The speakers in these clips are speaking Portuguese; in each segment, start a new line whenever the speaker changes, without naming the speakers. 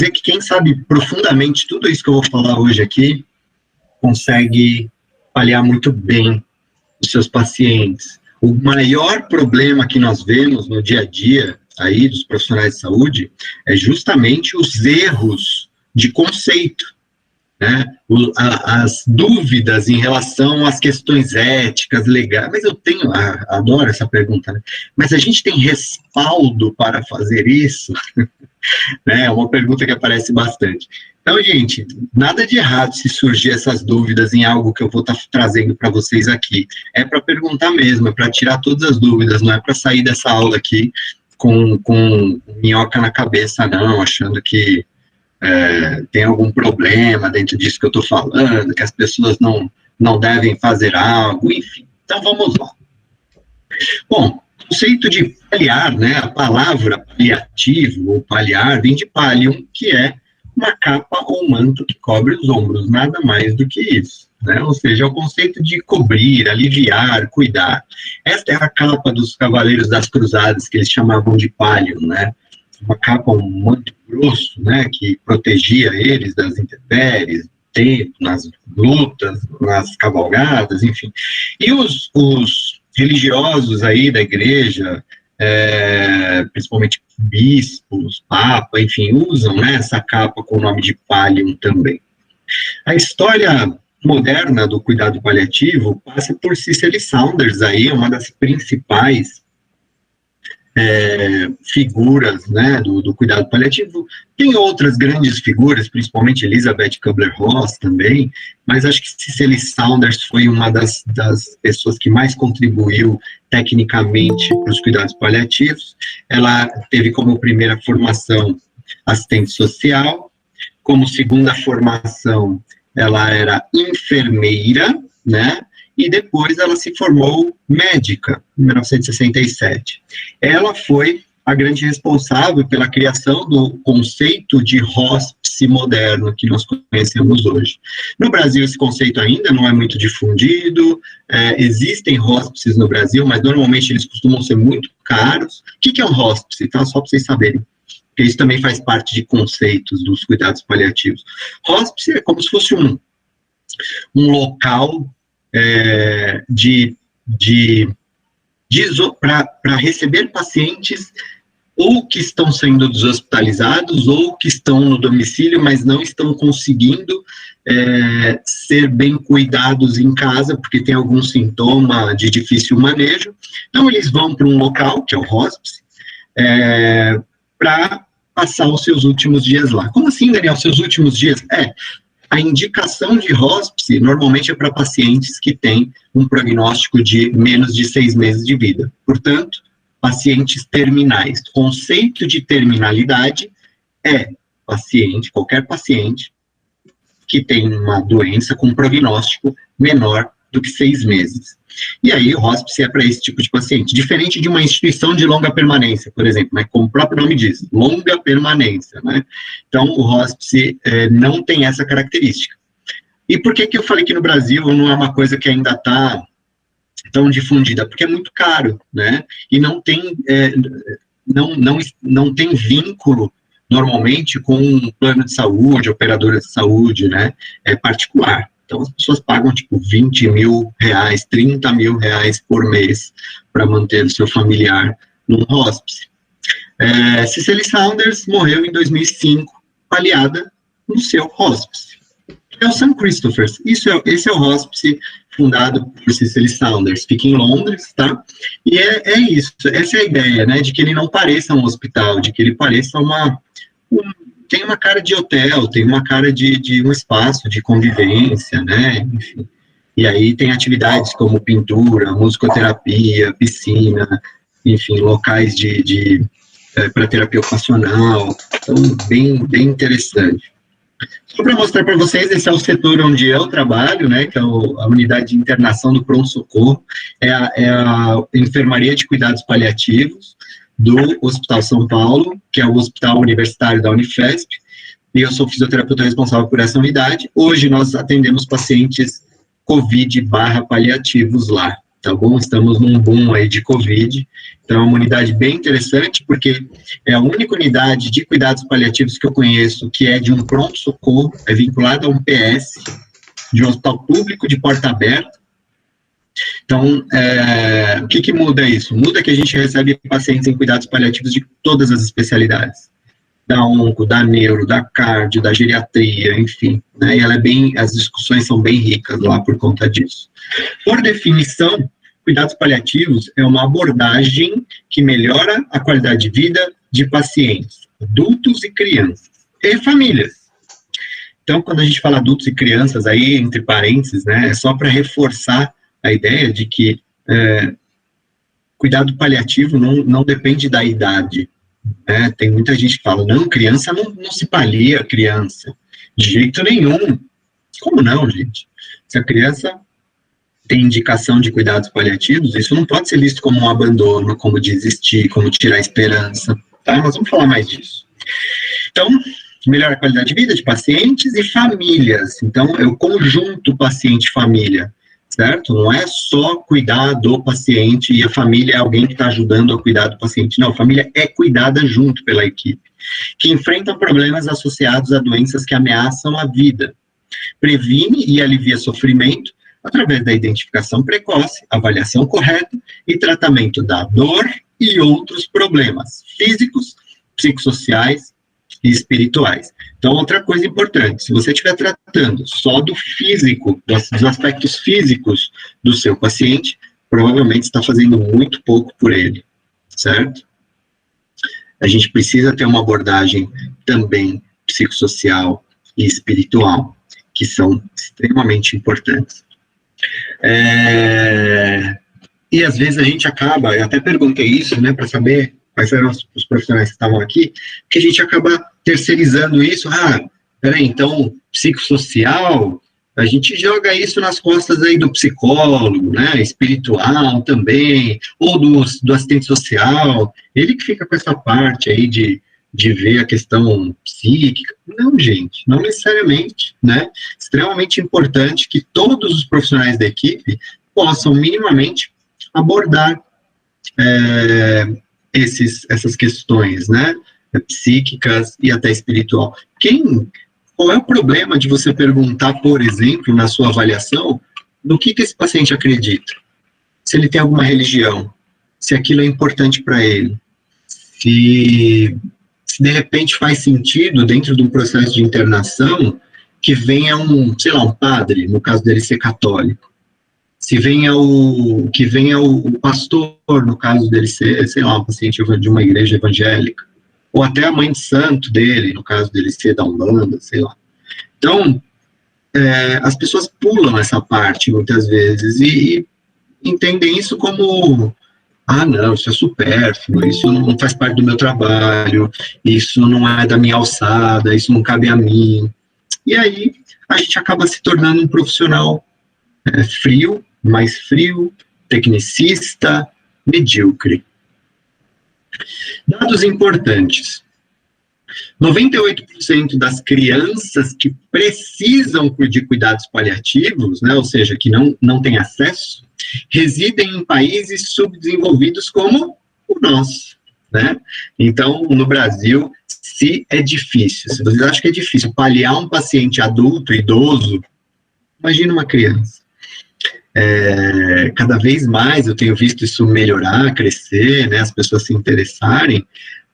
dizer que quem sabe profundamente tudo isso que eu vou falar hoje aqui, consegue paliar muito bem os seus pacientes. O maior problema que nós vemos no dia a dia aí dos profissionais de saúde é justamente os erros de conceito, né? As dúvidas em relação às questões éticas, legais. Mas eu tenho, adoro essa pergunta, né? Mas a gente tem respaldo para fazer isso? Né? É uma pergunta que aparece bastante. Então, gente, nada de errado se surgir essas dúvidas em algo que eu vou estar trazendo para vocês aqui. É para perguntar mesmo, é para tirar todas as dúvidas, não é para sair dessa aula aqui com minhoca na cabeça, não, achando que tem algum problema dentro disso que eu estou falando, que as pessoas não devem fazer algo, enfim. Então, vamos lá. Bom, o conceito de paliar, né, a palavra paliativo ou paliar vem de pallium, que é uma capa ou manto que cobre os ombros, nada mais do que isso, né? Ou seja, é o conceito de cobrir, aliviar, cuidar. Esta é a capa dos cavaleiros das cruzadas, que eles chamavam de pallium, né? Uma capa, um manto grosso, né, que protegia eles das intempéries, nas lutas, nas cavalgadas, enfim. E os religiosos aí da igreja, principalmente bispos, papa, enfim, usam, né, essa capa com o nome de pallium também. A história moderna do cuidado paliativo passa por Cicely Saunders, aí, uma das principais figuras, né, do cuidado paliativo. Tem outras grandes figuras, principalmente Elizabeth Kubler-Ross também, mas acho que Cicely Saunders foi uma das pessoas que mais contribuiu tecnicamente para os cuidados paliativos. Ela teve como primeira formação assistente social, como segunda formação ela era enfermeira, né, e depois ela se formou médica, em 1967. Ela foi a grande responsável pela criação do conceito de hóspice moderno que nós conhecemos hoje. No Brasil, esse conceito ainda não é muito difundido, existem hóspices no Brasil, mas normalmente eles costumam ser muito caros. O que é um hóspice? Tá? Só para vocês saberem, porque isso também faz parte de conceitos dos cuidados paliativos. Hóspice é como se fosse um local para receber pacientes ou que estão sendo deshospitalizados ou que estão no domicílio, mas não estão conseguindo ser bem cuidados em casa, porque tem algum sintoma de difícil manejo. Então, eles vão para um local, que é o hóspice, para passar os seus últimos dias lá. Como assim, Daniel, seus últimos dias? A indicação de hóspice normalmente é para pacientes que têm um prognóstico de menos de 6 meses de vida. Portanto, pacientes terminais. O conceito de terminalidade é qualquer paciente que tem uma doença com prognóstico menor do que 6 meses. E aí o hóspice é para esse tipo de paciente, diferente de uma instituição de longa permanência, por exemplo, né, como o próprio nome diz, longa permanência, né? Então o hóspice não tem essa característica. E por que eu falei que no Brasil não é uma coisa que ainda está tão difundida? Porque é muito caro, né? E não tem, não tem vínculo normalmente com um plano de saúde, operadora de saúde, né? É particular. Então, as pessoas pagam, tipo, 20 mil reais, 30 mil reais por mês para manter o seu familiar num hóspice. Cicely Saunders morreu em 2005, paliada no seu hóspice. É o St. Christopher's. Esse é o hóspice fundado por Cicely Saunders. Fica em Londres, tá? E é isso. Essa é a ideia, né? De que ele não pareça um hospital, de que ele pareça tem uma cara de hotel, tem uma cara de um espaço de convivência, né, enfim. E aí tem atividades como pintura, musicoterapia, piscina, enfim, locais para terapia ocupacional, então bem interessante. Só para mostrar para vocês, esse é o setor onde eu trabalho, né, que é a unidade de internação do pronto-socorro, é a enfermaria de cuidados paliativos do Hospital São Paulo, que é o Hospital Universitário da Unifesp, e eu sou fisioterapeuta responsável por essa unidade. Hoje nós atendemos pacientes COVID/paliativos lá, tá bom? Estamos num boom aí de Covid, então é uma unidade bem interessante, porque é a única unidade de cuidados paliativos que eu conheço que é de um pronto-socorro, é vinculada a um PS, de um hospital público de porta aberta. Então, o que muda isso? Muda que a gente recebe pacientes em cuidados paliativos de todas as especialidades, da onco, da neuro, da cardio, da geriatria, enfim, né? E as discussões são bem ricas lá por conta disso. Por definição, cuidados paliativos é uma abordagem que melhora a qualidade de vida de pacientes, adultos e crianças, e famílias. Então, quando a gente fala adultos e crianças, aí, entre parênteses, né, é só para reforçar a ideia de que cuidado paliativo não depende da idade. Tem muita gente que fala, não, criança não se palia criança, de jeito nenhum. Como não, gente? Se a criança tem indicação de cuidados paliativos, isso não pode ser visto como um abandono, como desistir, como tirar a esperança, tá? Nós vamos falar mais disso. Então, melhora a qualidade de vida de pacientes e famílias. Então, é o conjunto paciente-família, certo? Não é só cuidar do paciente e a família é alguém que está ajudando a cuidar do paciente. Não, a família é cuidada junto pela equipe, que enfrentam problemas associados a doenças que ameaçam a vida. Previne e alivia sofrimento através da identificação precoce, avaliação correta e tratamento da dor e outros problemas físicos, psicossociais e espirituais. Então, outra coisa importante, se você estiver tratando só do físico, dos aspectos físicos do seu paciente, provavelmente está fazendo muito pouco por ele, certo? A gente precisa ter uma abordagem também psicossocial e espiritual, que são extremamente importantes. E às vezes a gente acaba, eu até perguntei isso, né, para saber quais eram os profissionais que estavam aqui, que a gente acaba terceirizando isso. Peraí, então, psicossocial, a gente joga isso nas costas aí do psicólogo, né, espiritual também, ou do assistente social, ele que fica com essa parte aí de ver a questão psíquica. Não, gente, não necessariamente, né, extremamente importante que todos os profissionais da equipe possam minimamente abordar essas questões, né, psíquicas e até espiritual. Qual é o problema de você perguntar, por exemplo, na sua avaliação, no que esse paciente acredita? Se ele tem alguma religião, se aquilo é importante para ele, se de repente faz sentido dentro de um processo de internação que venha um padre, no caso dele ser católico, que venha o pastor, no caso dele ser, um paciente de uma igreja evangélica, ou até a mãe de santo dele, no caso dele ser da Umbanda, sei lá. Então, as pessoas pulam essa parte, muitas vezes, e entendem isso como, não, isso é supérfluo, isso não faz parte do meu trabalho, isso não é da minha alçada, isso não cabe a mim. E aí, a gente acaba se tornando um profissional mais frio, tecnicista, medíocre. Dados importantes. 98% das crianças que precisam de cuidados paliativos, né, ou seja, que não têm acesso, residem em países subdesenvolvidos como o nosso, né? Então, no Brasil, se vocês acham que é difícil paliar um paciente adulto, idoso, imagina uma criança. Cada vez mais eu tenho visto isso melhorar, crescer, né, as pessoas se interessarem,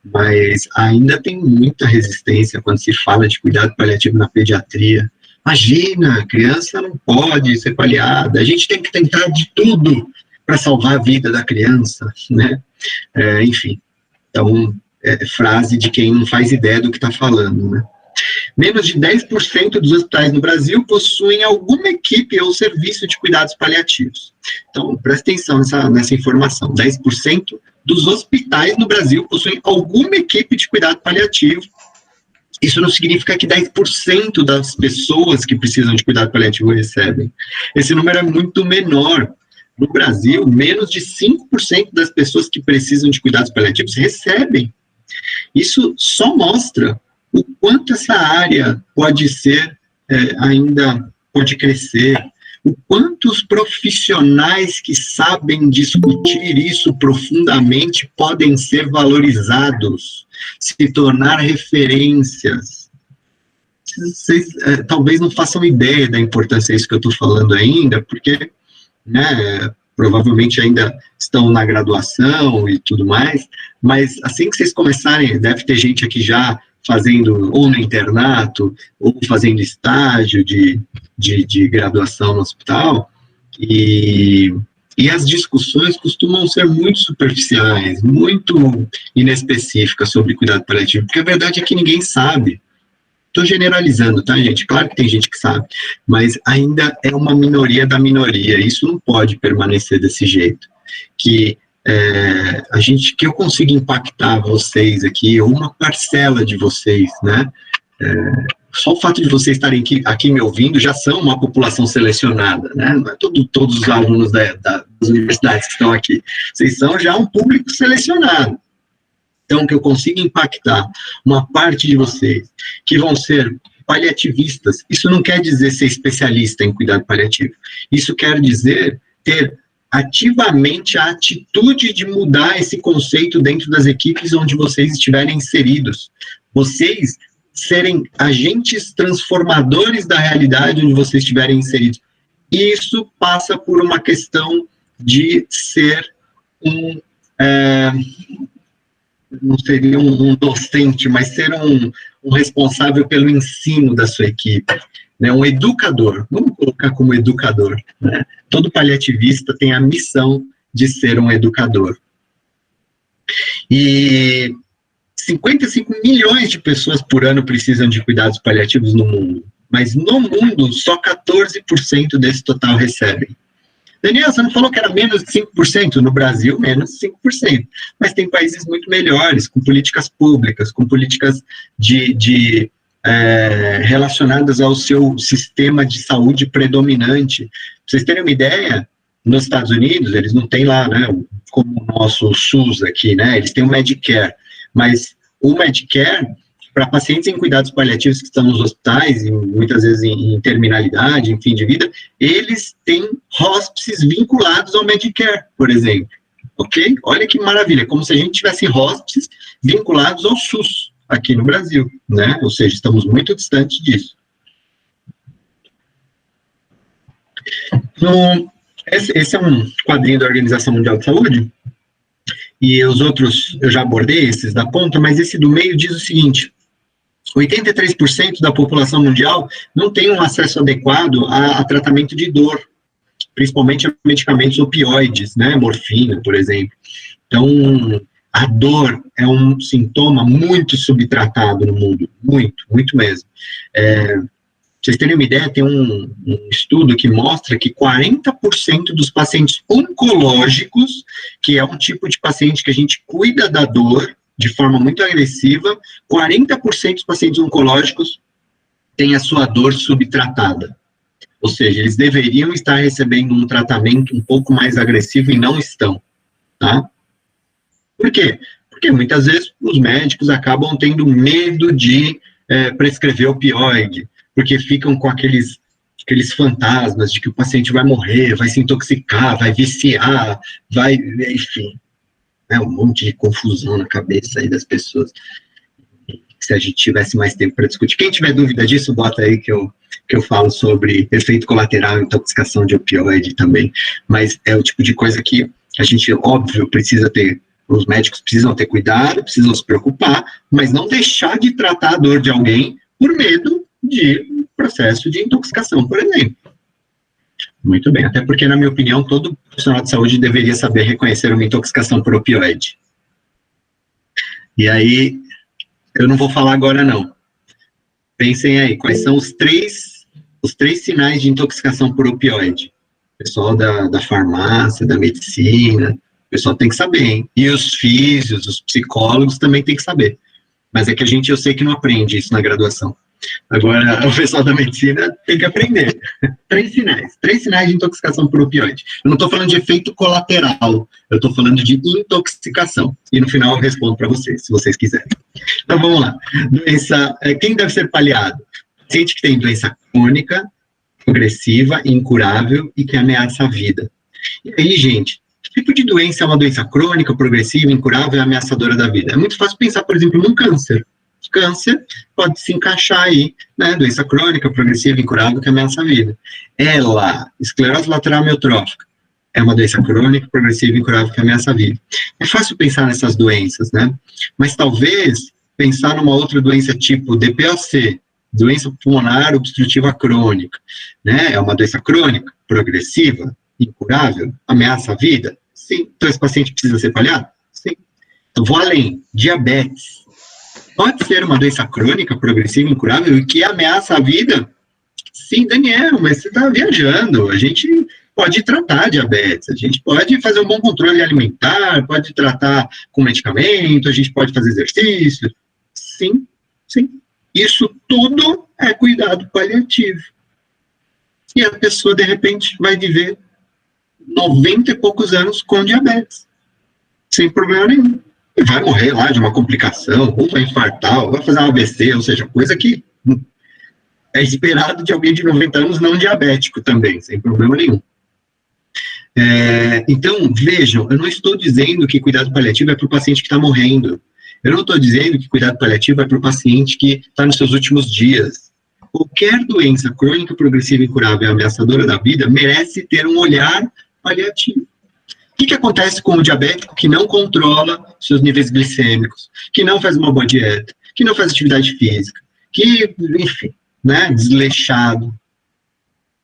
mas ainda tem muita resistência quando se fala de cuidado paliativo na pediatria. Imagina, a criança não pode ser paliada, a gente tem que tentar de tudo para salvar a vida da criança, né? Enfim, então, frase de quem não faz ideia do que está falando, né? Menos de 10% dos hospitais no Brasil possuem alguma equipe ou serviço de cuidados paliativos. Então, presta atenção nessa informação. 10% dos hospitais no Brasil possuem alguma equipe de cuidado paliativo. Isso não significa que 10% das pessoas que precisam de cuidado paliativo recebem. Esse número é muito menor. No Brasil, menos de 5% das pessoas que precisam de cuidados paliativos recebem. Isso só mostra o quanto essa área pode ser, ainda pode crescer, o quanto os profissionais que sabem discutir isso profundamente podem ser valorizados, se tornar referências. Vocês talvez não façam ideia da importância disso que eu estou falando ainda, porque, né, provavelmente ainda estão na graduação e tudo mais, mas assim que vocês começarem, deve ter gente aqui já fazendo ou no internato, ou fazendo estágio de graduação no hospital, e as discussões costumam ser muito superficiais, muito inespecíficas sobre cuidado paliativo, porque a verdade é que ninguém sabe. Estou generalizando, tá, gente? Claro que tem gente que sabe, mas ainda é uma minoria da minoria, isso não pode permanecer desse jeito. Que eu consiga impactar vocês aqui, ou uma parcela de vocês, né? Só o fato de vocês estarem aqui me ouvindo já são uma população selecionada, né? Não é todos os alunos das universidades que estão aqui. Vocês são já um público selecionado. Então, que eu consiga impactar uma parte de vocês que vão ser paliativistas, isso não quer dizer ser especialista em cuidado paliativo. Isso quer dizer ter ativamente a atitude de mudar esse conceito dentro das equipes onde vocês estiverem inseridos. Vocês serem agentes transformadores da realidade onde vocês estiverem inseridos. E isso passa por uma questão de ser não seria um docente, mas ser um responsável pelo ensino da sua equipe, né? Um educador, vamos colocar como educador, né? Todo paliativista tem a missão de ser um educador. E 55 milhões de pessoas por ano precisam de cuidados paliativos no mundo, mas no mundo só 14% desse total recebem. Daniel, você não falou que era menos de 5%? No Brasil, menos de 5%. Mas tem países muito melhores, com políticas públicas, com políticas relacionadas ao seu sistema de saúde predominante. Pra vocês terem uma ideia, nos Estados Unidos, eles não têm lá, né, como o nosso SUS aqui, né, eles têm o Medicare, mas o Medicare, para pacientes em cuidados paliativos que estão nos hospitais, e muitas vezes em terminalidade, em fim de vida, eles têm hóspices vinculados ao Medicare, por exemplo. Ok? Olha que maravilha, como se a gente tivesse hóspices vinculados ao SUS aqui no Brasil, né? Ou seja, estamos muito distantes disso. Esse é um quadrinho da Organização Mundial de Saúde, e os outros eu já abordei, esses da ponta, mas esse do meio diz o seguinte: 83% da população mundial não tem um acesso adequado a tratamento de dor, principalmente a medicamentos opioides, né, morfina, por exemplo. Então, a dor é um sintoma muito subtratado no mundo, muito mesmo. Pra vocês terem uma ideia, tem um estudo que mostra que 40% dos pacientes oncológicos, que é um tipo de paciente que a gente cuida da dor de forma muito agressiva, 40% dos pacientes oncológicos têm a sua dor subtratada. Ou seja, eles deveriam estar recebendo um tratamento um pouco mais agressivo e não estão, tá? Por quê? Porque muitas vezes os médicos acabam tendo medo de prescrever opioide, porque ficam com aqueles fantasmas de que o paciente vai morrer, vai se intoxicar, vai viciar, enfim, um monte de confusão na cabeça aí das pessoas. Se a gente tivesse mais tempo para discutir. Quem tiver dúvida disso, bota aí que eu falo sobre efeito colateral, intoxicação de opioide também. Mas é o tipo de coisa que a gente, óbvio, precisa ter, os médicos precisam ter cuidado, precisam se preocupar, mas não deixar de tratar a dor de alguém por medo de processo de intoxicação, por exemplo. Muito bem, até porque, na minha opinião, todo profissional de saúde deveria saber reconhecer uma intoxicação por opioide. E aí, eu não vou falar agora, não. Pensem aí, quais são os três sinais de intoxicação por opioide? O pessoal da farmácia, da medicina, o pessoal tem que saber, hein? E os físios, os psicólogos também tem que saber. Mas é que eu sei que não aprende isso na graduação. Agora, o pessoal da medicina tem que aprender. Três sinais de intoxicação por opioide. Eu não estou falando de efeito colateral, eu estou falando de intoxicação. E no final eu respondo para vocês, se vocês quiserem. Então vamos lá. Quem deve ser paliado? Paciente que tem doença crônica, progressiva, incurável e que ameaça a vida. E aí, gente, que tipo de doença é uma doença crônica, progressiva, incurável e ameaçadora da vida? É muito fácil pensar, por exemplo, num câncer. Câncer pode se encaixar aí, né? Doença crônica, progressiva, incurável que ameaça a vida. Ela, esclerose lateral amiotrófica, é uma doença crônica, progressiva, incurável que ameaça a vida. É fácil pensar nessas doenças, né? Mas talvez pensar numa outra doença tipo DPOC, doença pulmonar obstrutiva crônica, né? É uma doença crônica, progressiva, incurável, ameaça a vida? Sim. Então esse paciente precisa ser paliado? Sim. Então vou além, diabetes. Pode ser uma doença crônica, progressiva, incurável e que ameaça a vida? Sim, Daniel, mas você está viajando. A gente pode tratar diabetes, a gente pode fazer um bom controle alimentar, pode tratar com medicamento, a gente pode fazer exercício. Sim, sim. Isso tudo é cuidado paliativo. E a pessoa, de repente, vai viver 90 e poucos anos com diabetes, sem problema nenhum. E vai morrer lá de uma complicação, ou vai infartar, ou vai fazer um AVC, ou seja, coisa que é esperado de alguém de 90 anos não diabético também, sem problema nenhum. Então, vejam, eu não estou dizendo que cuidado paliativo é para o paciente que está morrendo. Eu não estou dizendo que cuidado paliativo é para o paciente que está nos seus últimos dias. Qualquer doença crônica, progressiva, incurável e ameaçadora da vida merece ter um olhar paliativo. O que acontece com o diabético que não controla seus níveis glicêmicos, que não faz uma boa dieta, que não faz atividade física, que, enfim, né, desleixado?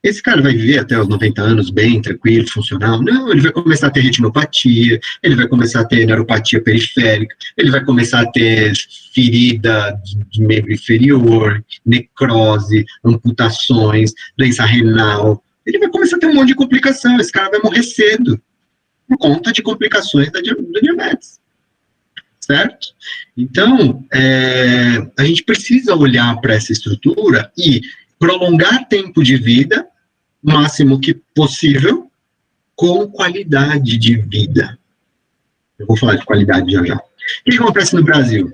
Esse cara vai viver até os 90 anos bem, tranquilo, funcional? Não, ele vai começar a ter retinopatia, ele vai começar a ter neuropatia periférica, ele vai começar a ter ferida de membro inferior, necrose, amputações, doença renal. Ele vai começar a ter um monte de complicação, esse cara vai morrer cedo, por conta de complicações do diabetes. Certo? Então, a gente precisa olhar para essa estrutura e prolongar tempo de vida, o máximo que possível, com qualidade de vida. Eu vou falar de qualidade já já. O que acontece no Brasil?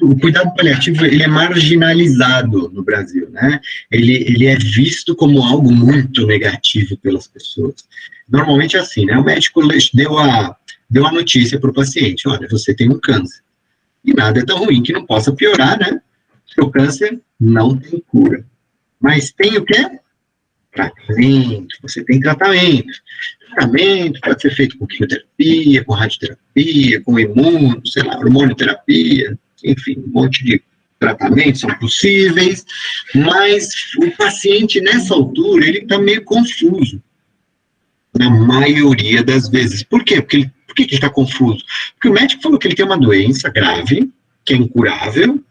O cuidado paliativo ele é marginalizado no Brasil, né? Ele é visto como algo muito negativo pelas pessoas. Normalmente é assim, né? O médico deu a notícia para o paciente: olha, você tem um câncer. E nada é tão ruim que não possa piorar, né? O câncer não tem cura. Mas tem o quê? Tratamento. Você tem tratamento. Tratamento pode ser feito com quimioterapia, com radioterapia, com imuno, sei lá, hormonioterapia, enfim, um monte de tratamentos são possíveis, mas o paciente, nessa altura, ele está meio confuso. Na maioria das vezes. Por quê? Por que ele está confuso? Porque o médico falou que ele tem uma doença grave, que é incurável,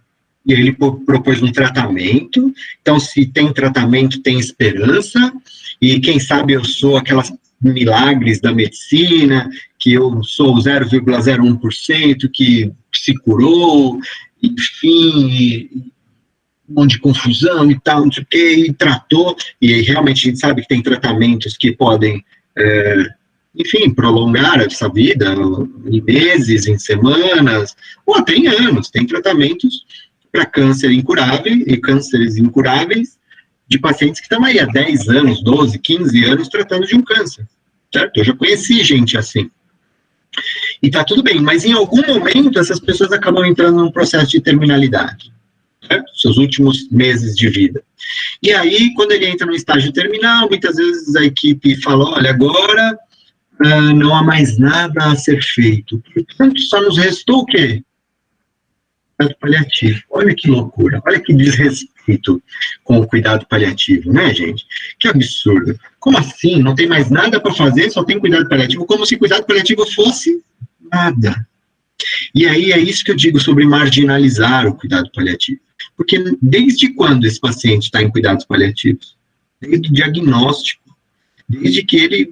e ele propôs um tratamento. Então, se tem tratamento, tem esperança, e quem sabe eu sou aquelas milagres da medicina, que eu sou 0,01% que se curou, enfim, um monte de confusão e tal, não sei o que, e tratou, e realmente a gente sabe que tem tratamentos que podem, enfim, prolongar essa vida em meses, em semanas, ou até em anos. Tem tratamentos para câncer incurável e cânceres incuráveis de pacientes que estão aí há 10 anos, 12, 15 anos tratando de um câncer, certo? Eu já conheci gente assim. E tá tudo bem, mas em algum momento essas pessoas acabam entrando num processo de terminalidade, certo? Seus últimos meses de vida. E aí, quando ele entra no estágio terminal, muitas vezes a equipe fala: olha, agora não há mais nada a ser feito. Portanto, só nos restou o quê? Cuidado paliativo. Olha que loucura, olha que desrespeito com o cuidado paliativo, né, gente? Que absurdo. Como assim? Não tem mais nada para fazer, só tem cuidado paliativo, como se cuidado paliativo fosse nada. E aí é isso que eu digo sobre marginalizar o cuidado paliativo. Porque desde quando esse paciente está em cuidados paliativos? Desde o diagnóstico. Desde que ele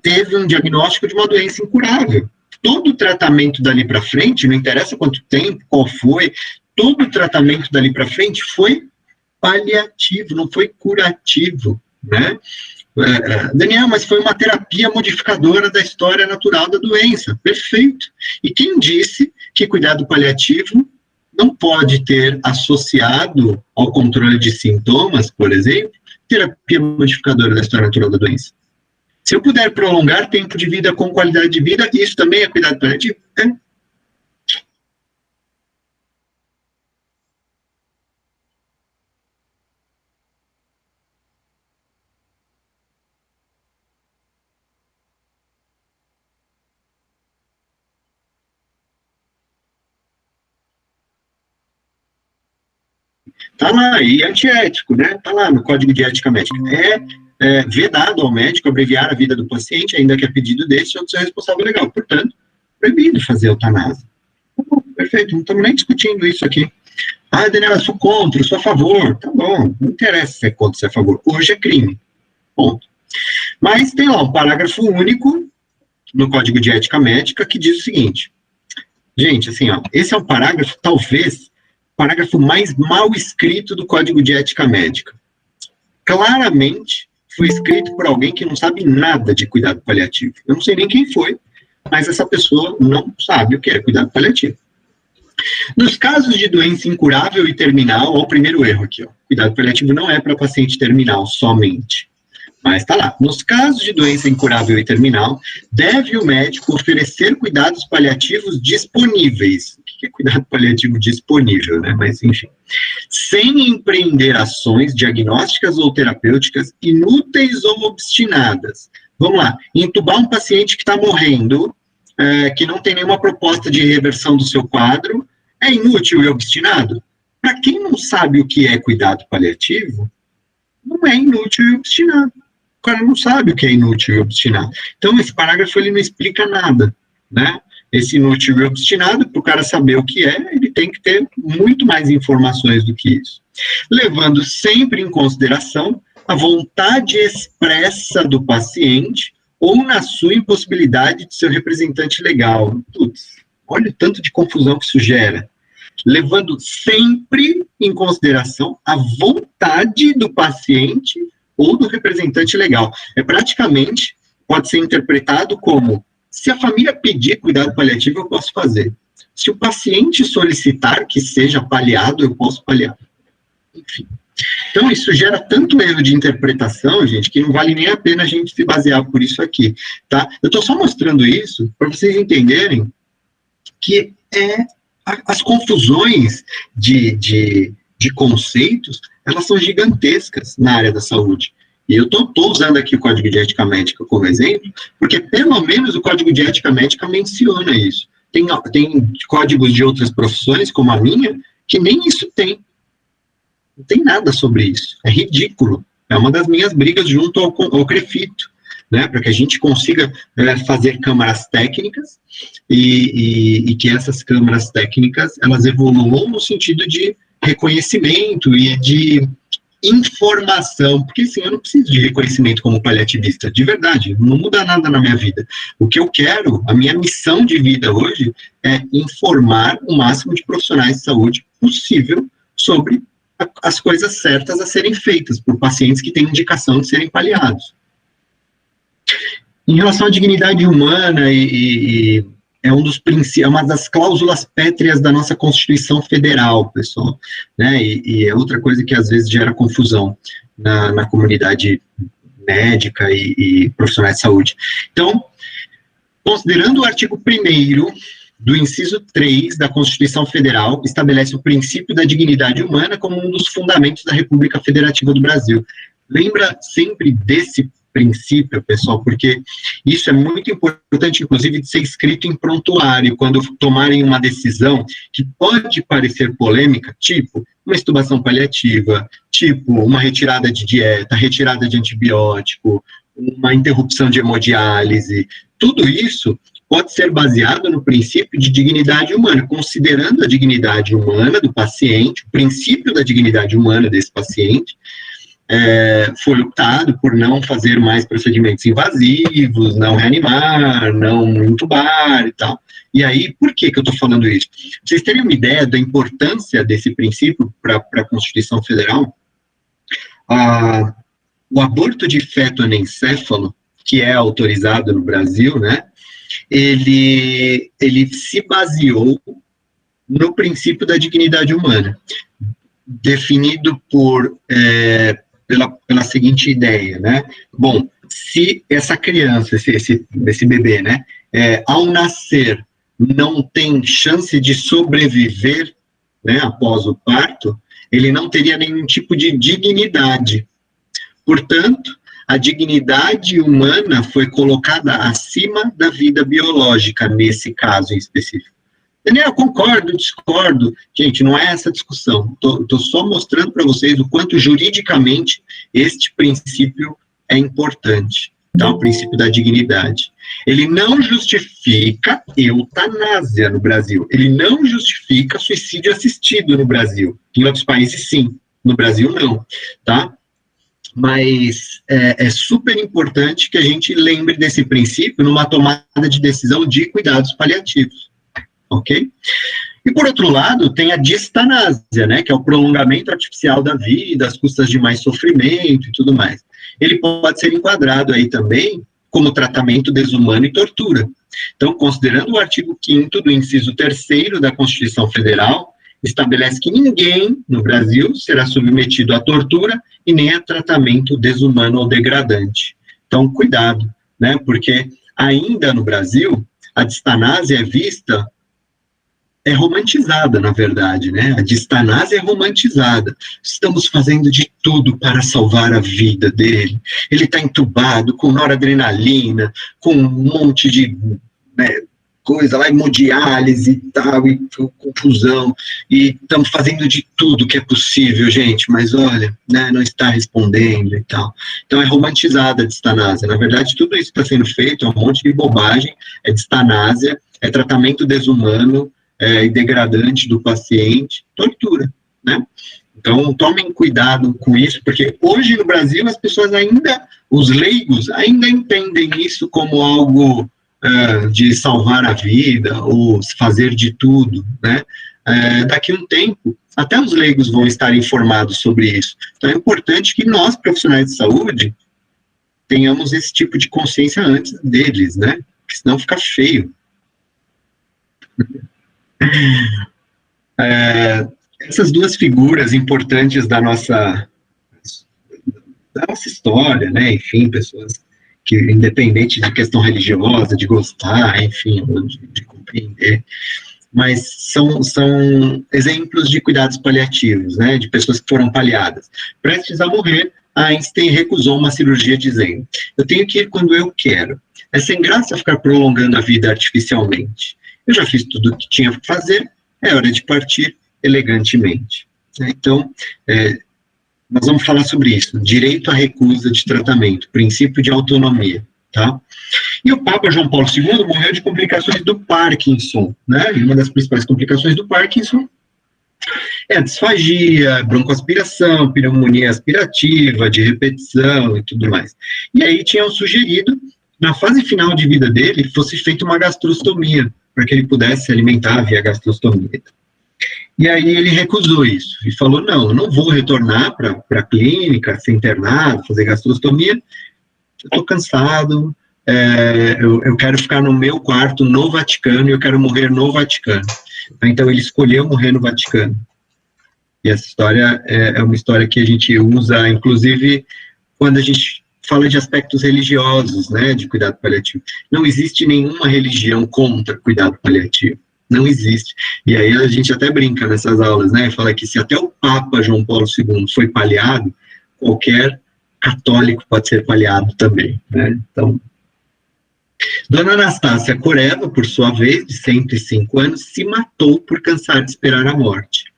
teve um diagnóstico de uma doença incurável. Todo o tratamento dali para frente, não interessa quanto tempo, qual foi, todo o tratamento dali para frente foi paliativo, não foi curativo, né? Daniel, mas foi uma terapia modificadora da história natural da doença. Perfeito. E quem disse que cuidado paliativo não pode ter associado ao controle de sintomas, por exemplo, terapia modificadora da história natural da doença. Se eu puder prolongar tempo de vida com qualidade de vida, isso também é cuidado paliativo? É. Está lá, e antiético, né? Está lá no Código de Ética Médica. É vedado ao médico abreviar a vida do paciente, ainda que a pedido desse ou do seu responsável legal. Portanto, proibido fazer eutanásia. Perfeito, não estamos nem discutindo isso aqui. Ah, Daniela, eu sou contra, eu sou a favor. Tá bom, não interessa se é contra, se é a favor. Hoje é crime. Ponto. Mas tem lá um parágrafo único no Código de Ética Médica que diz o seguinte. Gente, assim, ó, esse é um parágrafo, talvez, o parágrafo mais mal escrito do Código de Ética Médica. Claramente foi escrito por alguém que não sabe nada de cuidado paliativo. Eu não sei nem quem foi, mas essa pessoa não sabe o que é cuidado paliativo. Nos casos de doença incurável e terminal, ó, o primeiro erro aqui, ó, cuidado paliativo não é para paciente terminal somente. Mas está lá. Nos casos de doença incurável e terminal, deve o médico oferecer cuidados paliativos disponíveis. O que é cuidado paliativo disponível, né? Mas, enfim. Sem empreender ações diagnósticas ou terapêuticas inúteis ou obstinadas. Vamos lá. Entubar um paciente que está morrendo, que não tem nenhuma proposta de reversão do seu quadro, é inútil e obstinado? Para quem não sabe o que é cuidado paliativo, não é inútil e obstinado. O cara não sabe o que é inútil e obstinado. Então, esse parágrafo ele não explica nada, né? Esse inútil e obstinado, para o cara saber o que é, ele tem que ter muito mais informações do que isso. Levando sempre em consideração a vontade expressa do paciente ou na sua impossibilidade de seu representante legal. Putz, olha o tanto de confusão que isso gera. Levando sempre em consideração a vontade do paciente ou do representante legal. Praticamente, pode ser interpretado como, se a família pedir cuidado paliativo, eu posso fazer. Se o paciente solicitar que seja paliado, eu posso paliar. Enfim. Então, isso gera tanto erro de interpretação, gente, que não vale nem a pena a gente se basear por isso aqui, tá? Eu estou só mostrando isso para vocês entenderem que as confusões de conceitos, elas são gigantescas na área da saúde. E eu estou usando aqui o Código de Ética Médica como exemplo, porque pelo menos o Código de Ética Médica menciona isso. Tem códigos de outras profissões, como a minha, que nem isso tem. Não tem nada sobre isso. É ridículo. É uma das minhas brigas junto ao CREFITO, né, para que a gente consiga fazer câmaras técnicas e que essas câmaras técnicas elas evoluam no sentido de reconhecimento e de informação, porque assim, eu não preciso de reconhecimento como paliativista, de verdade, não muda nada na minha vida. O que eu quero, a minha missão de vida hoje é informar o máximo de profissionais de saúde possível sobre as coisas certas a serem feitas por pacientes que têm indicação de serem paliados. Em relação à dignidade humana, é uma das cláusulas pétreas da nossa Constituição Federal, pessoal, né? E é outra coisa que às vezes gera confusão na comunidade médica e profissionais de saúde. Então, considerando o artigo 1º do inciso 3 da Constituição Federal, estabelece o princípio da dignidade humana como um dos fundamentos da República Federativa do Brasil. Lembra sempre desse princípio, pessoal, porque isso é muito importante, inclusive, de ser escrito em prontuário, quando tomarem uma decisão que pode parecer polêmica, tipo uma intubação paliativa, tipo uma retirada de dieta, retirada de antibiótico, uma interrupção de hemodiálise, tudo isso pode ser baseado no princípio de dignidade humana, considerando a dignidade humana do paciente, o princípio da dignidade humana desse paciente. Foi optado por não fazer mais procedimentos invasivos, não reanimar, não intubar e tal. E aí, por que eu estou falando isso? Pra vocês terem uma ideia da importância desse princípio para a Constituição Federal, o aborto de feto anencéfalo, que é autorizado no Brasil, né, ele se baseou no princípio da dignidade humana, definido pela seguinte ideia, né? Bom, se essa criança, esse bebê, né, ao nascer, não tem chance de sobreviver, né, após o parto, ele não teria nenhum tipo de dignidade. Portanto, a dignidade humana foi colocada acima da vida biológica, nesse caso em específico. Eu concordo, discordo. Gente, não é essa discussão. Estou só mostrando para vocês o quanto juridicamente este princípio é importante. Tá? O princípio da dignidade. Ele não justifica eutanásia no Brasil. Ele não justifica suicídio assistido no Brasil. Em outros países, sim. No Brasil, não. Tá? Mas é super importante que a gente lembre desse princípio numa tomada de decisão de cuidados paliativos. Ok? E, por outro lado, tem a distanásia, né, que é o prolongamento artificial da vida, às custas de mais sofrimento e tudo mais. Ele pode ser enquadrado aí também como tratamento desumano e tortura. Então, considerando o artigo 5º do inciso 3º da Constituição Federal, estabelece que ninguém no Brasil será submetido à tortura e nem a tratamento desumano ou degradante. Então, cuidado, né, porque ainda no Brasil, a distanásia é vista... é romantizada, na verdade, né? A distanásia é romantizada. Estamos fazendo de tudo para salvar a vida dele. Ele está entubado, com noradrenalina, com um monte de coisa lá, hemodiálise e tal, e confusão. E estamos fazendo de tudo que é possível, gente, mas olha, né, não está respondendo e tal. Então é romantizada a distanásia. Na verdade, tudo isso está sendo feito, é um monte de bobagem, é distanásia, é tratamento desumano, e degradante do paciente, tortura, né? Então, tomem cuidado com isso, porque hoje no Brasil as pessoas ainda, os leigos, ainda entendem isso como algo de salvar a vida, ou fazer de tudo, né? Daqui a um tempo, até os leigos vão estar informados sobre isso. Então, é importante que nós, profissionais de saúde, tenhamos esse tipo de consciência antes deles, né? Porque senão fica feio. Essas duas figuras importantes da nossa história, né, enfim, pessoas que, independente de questão religiosa, de gostar, enfim, de compreender, mas são exemplos de cuidados paliativos, né, de pessoas que foram paliadas. Prestes a morrer, Einstein recusou uma cirurgia dizendo: eu tenho que ir quando eu quero. É sem graça ficar prolongando a vida artificialmente. Eu já fiz tudo o que tinha que fazer, é hora de partir elegantemente. Então, nós vamos falar sobre isso, direito à recusa de tratamento, princípio de autonomia, tá? E o Papa João Paulo II morreu de complicações do Parkinson, né? E uma das principais complicações do Parkinson é a disfagia, broncoaspiração, pneumonia aspirativa, de repetição e tudo mais. E aí tinham sugerido, na fase final de vida dele, que fosse feita uma gastrostomia, para que ele pudesse se alimentar via gastrostomia. E aí ele recusou isso, e falou: não, eu não vou retornar para a clínica, ser internado, fazer gastrostomia, eu estou cansado, eu quero ficar no meu quarto no Vaticano, e eu quero morrer no Vaticano. Então ele escolheu morrer no Vaticano. E essa história é uma história que a gente usa, inclusive, quando a gente fala de aspectos religiosos, né, de cuidado paliativo. Não existe nenhuma religião contra cuidado paliativo. Não existe. E aí a gente até brinca nessas aulas, né? Fala que se até o Papa João Paulo II foi paliado, qualquer católico pode ser paliado também, né? Então, Dona Anastácia Coreva, por sua vez, de 105 anos, se matou por cansar de esperar a morte.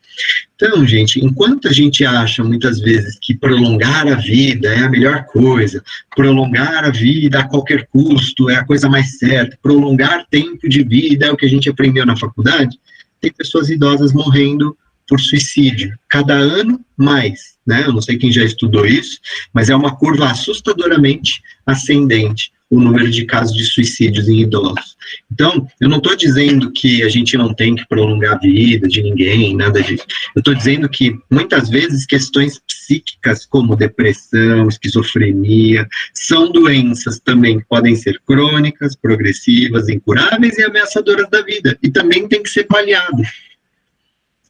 Então, gente, enquanto a gente acha muitas vezes que prolongar a vida é a melhor coisa, prolongar a vida a qualquer custo é a coisa mais certa, prolongar tempo de vida é o que a gente aprendeu na faculdade, tem pessoas idosas morrendo por suicídio, cada ano mais, né? Eu não sei quem já estudou isso, mas é uma curva assustadoramente ascendente, o número de casos de suicídios em idosos. Então, eu não estou dizendo que a gente não tem que prolongar a vida de ninguém, nada disso. Eu estou dizendo que, muitas vezes, questões psíquicas, como depressão, esquizofrenia, são doenças também que podem ser crônicas, progressivas, incuráveis e ameaçadoras da vida, e também tem que ser paliado.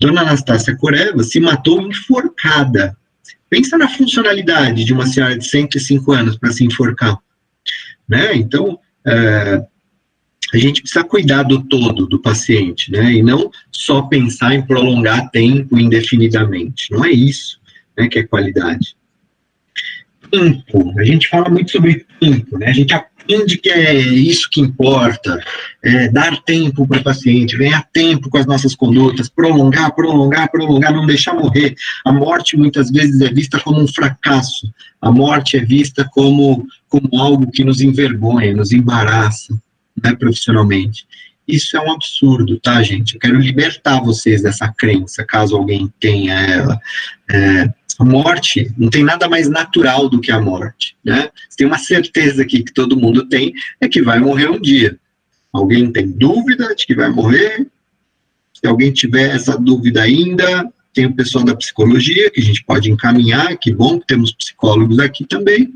Dona Anastácia Coreva se matou enforcada. Pensa na funcionalidade de uma senhora de 105 anos para se enforcar, né? Então, a gente precisa cuidar do todo do paciente, né? E não só pensar em prolongar tempo indefinidamente. Não é isso, né, que é qualidade. Tempo, a gente fala muito sobre tempo, né? A gente aprende que é isso que importa, dar tempo para o paciente, ganhar tempo com as nossas condutas, prolongar, não deixar morrer. A morte muitas vezes é vista como um fracasso, a morte é vista como algo que nos envergonha, nos embaraça, né, profissionalmente. Isso é um absurdo, tá, gente? Eu quero libertar vocês dessa crença, caso alguém tenha ela. A morte não tem nada mais natural do que a morte, né? Tem uma certeza aqui que todo mundo tem, é que vai morrer um dia. Alguém tem dúvida de que vai morrer? Se alguém tiver essa dúvida ainda, tem o pessoal da psicologia, que a gente pode encaminhar, que bom que temos psicólogos aqui também,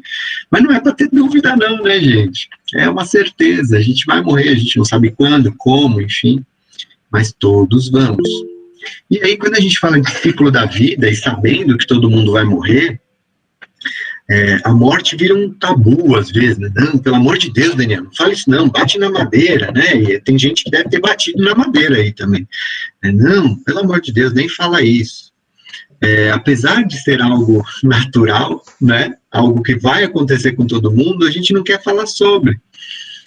mas não é para ter dúvida não, né, gente? É uma certeza, a gente vai morrer, a gente não sabe quando, como, enfim, mas todos vamos. E aí, quando a gente fala de ciclo da vida e sabendo que todo mundo vai morrer, a morte vira um tabu às vezes, né? Não, pelo amor de Deus, Daniel, não fala isso não, bate na madeira, né? E tem gente que deve ter batido na madeira aí também. Não, pelo amor de Deus, nem fala isso. Apesar de ser algo natural, né? Algo que vai acontecer com todo mundo, a gente não quer falar sobre.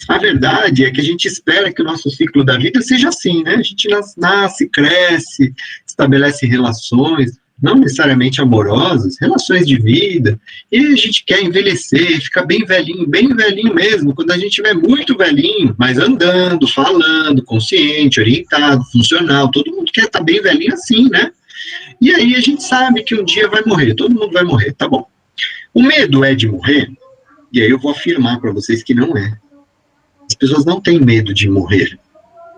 A verdade é que a gente espera que o nosso ciclo da vida seja assim, né? A gente nasce, cresce, estabelece relações, não necessariamente amorosas, relações de vida, e a gente quer envelhecer, ficar bem velhinho mesmo, quando a gente estiver muito velhinho, mas andando, falando, consciente, orientado, funcional, todo mundo quer estar bem velhinho assim, né? E aí a gente sabe que um dia vai morrer, todo mundo vai morrer, tá bom. O medo é de morrer? E aí eu vou afirmar para vocês que não é. As pessoas não têm medo de morrer.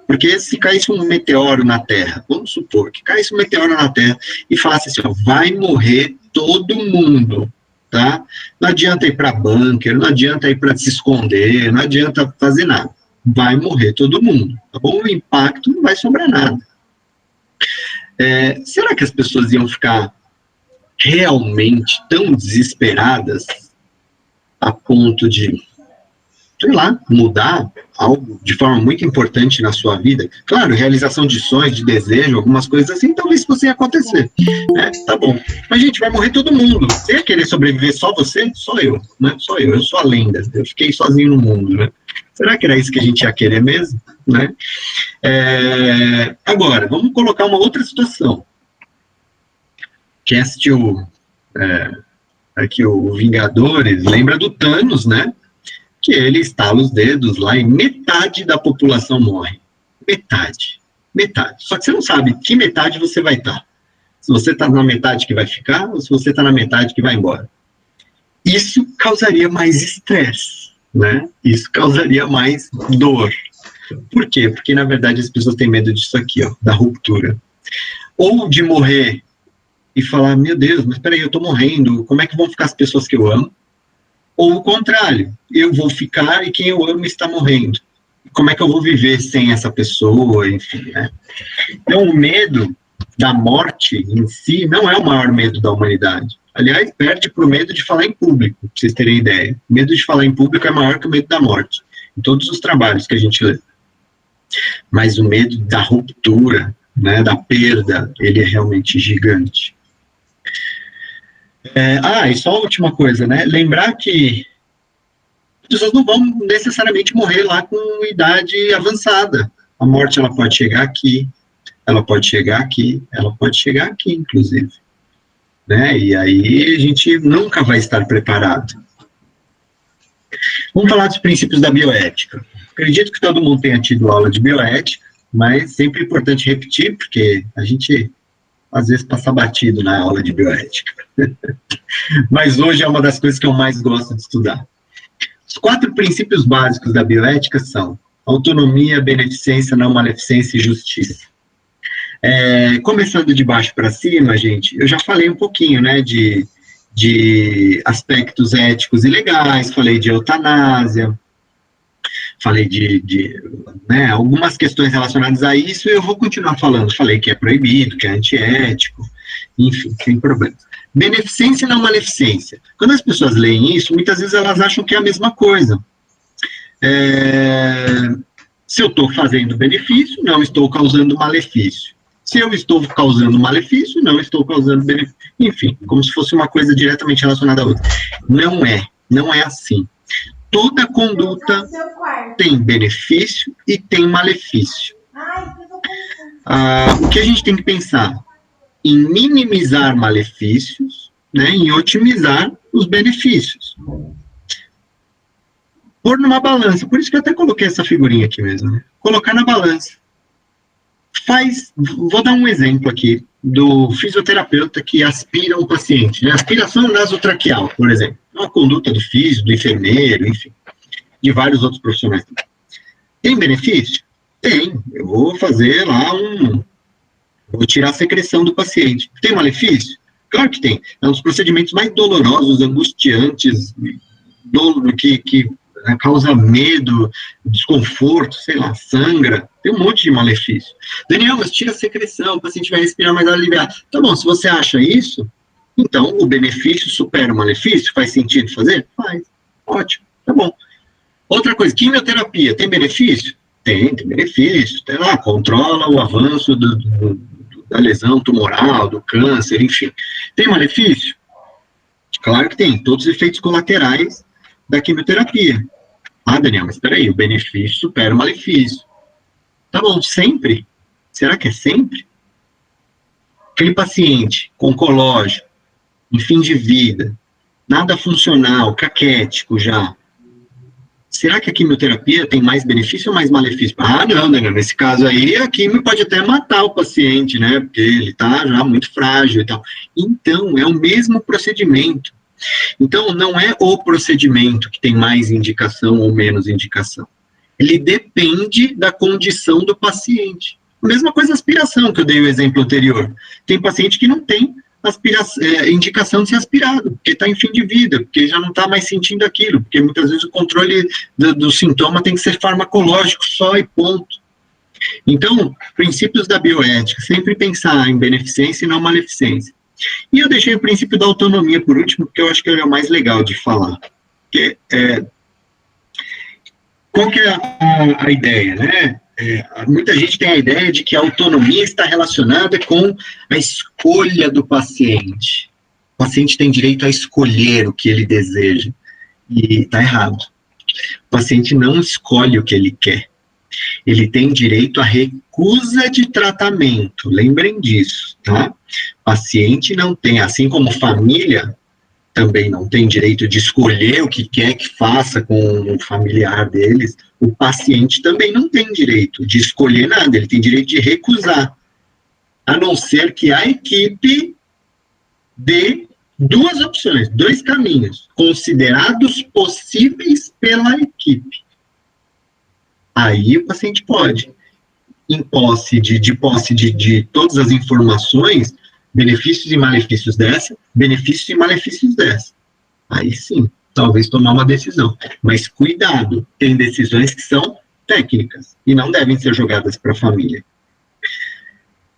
Porque se caísse um meteoro na Terra, vamos supor que caísse um meteoro na Terra e falasse assim, ó, vai morrer todo mundo, tá? Não adianta ir para bunker, não adianta ir para se esconder, não adianta fazer nada. Vai morrer todo mundo, tá bom? O impacto não vai sobrar nada. Será que as pessoas iam ficar realmente tão desesperadas a ponto de, sei lá, mudar algo de forma muito importante na sua vida? Claro, realização de sonhos, de desejo, algumas coisas assim, talvez fossem acontecer. Tá bom. Mas, gente, vai morrer todo mundo. Você ia querer sobreviver só você? Só eu, né? Só eu sou a lenda. Eu fiquei sozinho no mundo, né? Será que era isso que a gente ia querer mesmo? Né? Agora, vamos colocar uma outra situação. Quem assistiu aqui o Vingadores, lembra do Thanos, né? Que ele estala os dedos lá e metade da população morre. Metade. Só que você não sabe que metade você vai estar. Se você está na metade que vai ficar, ou se você está na metade que vai embora. Isso causaria mais estresse, né? Isso causaria mais dor. Por quê? Porque, na verdade, as pessoas têm medo disso aqui, ó, da ruptura. Ou de morrer e falar, meu Deus, mas peraí, eu estou morrendo, como é que vão ficar as pessoas que eu amo? Ou o contrário, eu vou ficar e quem eu amo está morrendo. Como é que eu vou viver sem essa pessoa, enfim, né? Então, o medo da morte em si não é o maior medo da humanidade. Aliás, perde para o medo de falar em público, para vocês terem ideia. O medo de falar em público é maior que o medo da morte, em todos os trabalhos que a gente lê. Mas o medo da ruptura, né, da perda, ele é realmente gigante. E só a última coisa, né? Lembrar que as pessoas não vão necessariamente morrer lá com idade avançada. A morte, ela pode chegar aqui, ela pode chegar aqui, ela pode chegar aqui, inclusive. Né? E aí a gente nunca vai estar preparado. Vamos falar dos princípios da bioética. Acredito que todo mundo tenha tido aula de bioética, mas sempre é importante repetir, porque a gente às vezes passa batido na aula de bioética. Mas hoje é uma das coisas que eu mais gosto de estudar. Os 4 princípios básicos da bioética são autonomia, beneficência, não maleficência e justiça. Começando de baixo para cima, gente, eu já falei um pouquinho, né, de aspectos éticos e legais, falei de eutanásia, falei né, algumas questões relacionadas a isso, e eu vou continuar falando. Falei que é proibido, que é antiético, enfim, sem problema. Beneficência e não maleficência. Quando as pessoas leem isso, muitas vezes elas acham que é a mesma coisa. Se eu estou fazendo benefício, não estou causando malefício. Se eu estou causando malefício, não estou causando benefício. Enfim, como se fosse uma coisa diretamente relacionada a outra. Não é assim. Toda conduta tem benefício e tem malefício. O que a gente tem que pensar? Em minimizar malefícios, né, em otimizar os benefícios. Pôr numa balança, por isso que eu até coloquei essa figurinha aqui mesmo, né? Colocar na balança. Vou dar um exemplo aqui, do fisioterapeuta que aspira um paciente, né? Aspiração nasotraqueal, por exemplo. É uma conduta do físio, do enfermeiro, enfim, de vários outros profissionais. Tem benefício? Tem. Eu vou fazer lá vou tirar a secreção do paciente. Tem malefício? Claro que tem. É um dos procedimentos mais dolorosos, angustiantes, que causa medo, desconforto, sei lá, sangra. Tem um monte de malefício. Daniel, mas tira a secreção, o paciente vai respirar mais aliviado. Tá bom, se você acha isso, então o benefício supera o malefício? Faz sentido fazer? Faz. Ótimo, tá bom. Outra coisa, quimioterapia, tem benefício? Tem benefício. Tem lá, controla o avanço da lesão tumoral, do câncer, enfim. Tem malefício? Claro que tem. Todos os efeitos colaterais da quimioterapia. Ah, Daniel, mas espera aí, o benefício supera o malefício. Tá bom, sempre? Será que é sempre? Aquele paciente com oncológico, em fim de vida, nada funcional, caquético já. Será que a quimioterapia tem mais benefício ou mais malefício? Ah, não, nesse caso aí, a quimio pode até matar o paciente, né? Porque ele está já muito frágil e tal. Então, é o mesmo procedimento. Então, não é o procedimento que tem mais indicação ou menos indicação. Ele depende da condição do paciente. A mesma coisa a aspiração, que eu dei o exemplo anterior. Tem paciente que não tem indicação de ser aspirado, porque está em fim de vida, porque já não está mais sentindo aquilo, porque muitas vezes o controle do sintoma tem que ser farmacológico só e ponto. Então, princípios da bioética, sempre pensar em beneficência e não maleficência. E eu deixei o princípio da autonomia por último, porque eu acho que ele é o mais legal de falar. Qual que é a ideia, né? Muita gente tem a ideia de que a autonomia está relacionada com a escolha do paciente. O paciente tem direito a escolher o que ele deseja. E está errado. O paciente não escolhe o que ele quer. Ele tem direito à recusa de tratamento. Lembrem disso, tá? O paciente não tem, assim como família também não tem direito de escolher o que quer que faça com o familiar deles, o paciente também não tem direito de escolher nada, ele tem direito de recusar, a não ser que a equipe dê duas opções, dois caminhos, considerados possíveis pela equipe. Aí o paciente pode, em posse de todas as informações, benefícios e malefícios dessa, benefícios e malefícios dessa. Aí sim, talvez tomar uma decisão. Mas cuidado, tem decisões que são técnicas e não devem ser jogadas para a família.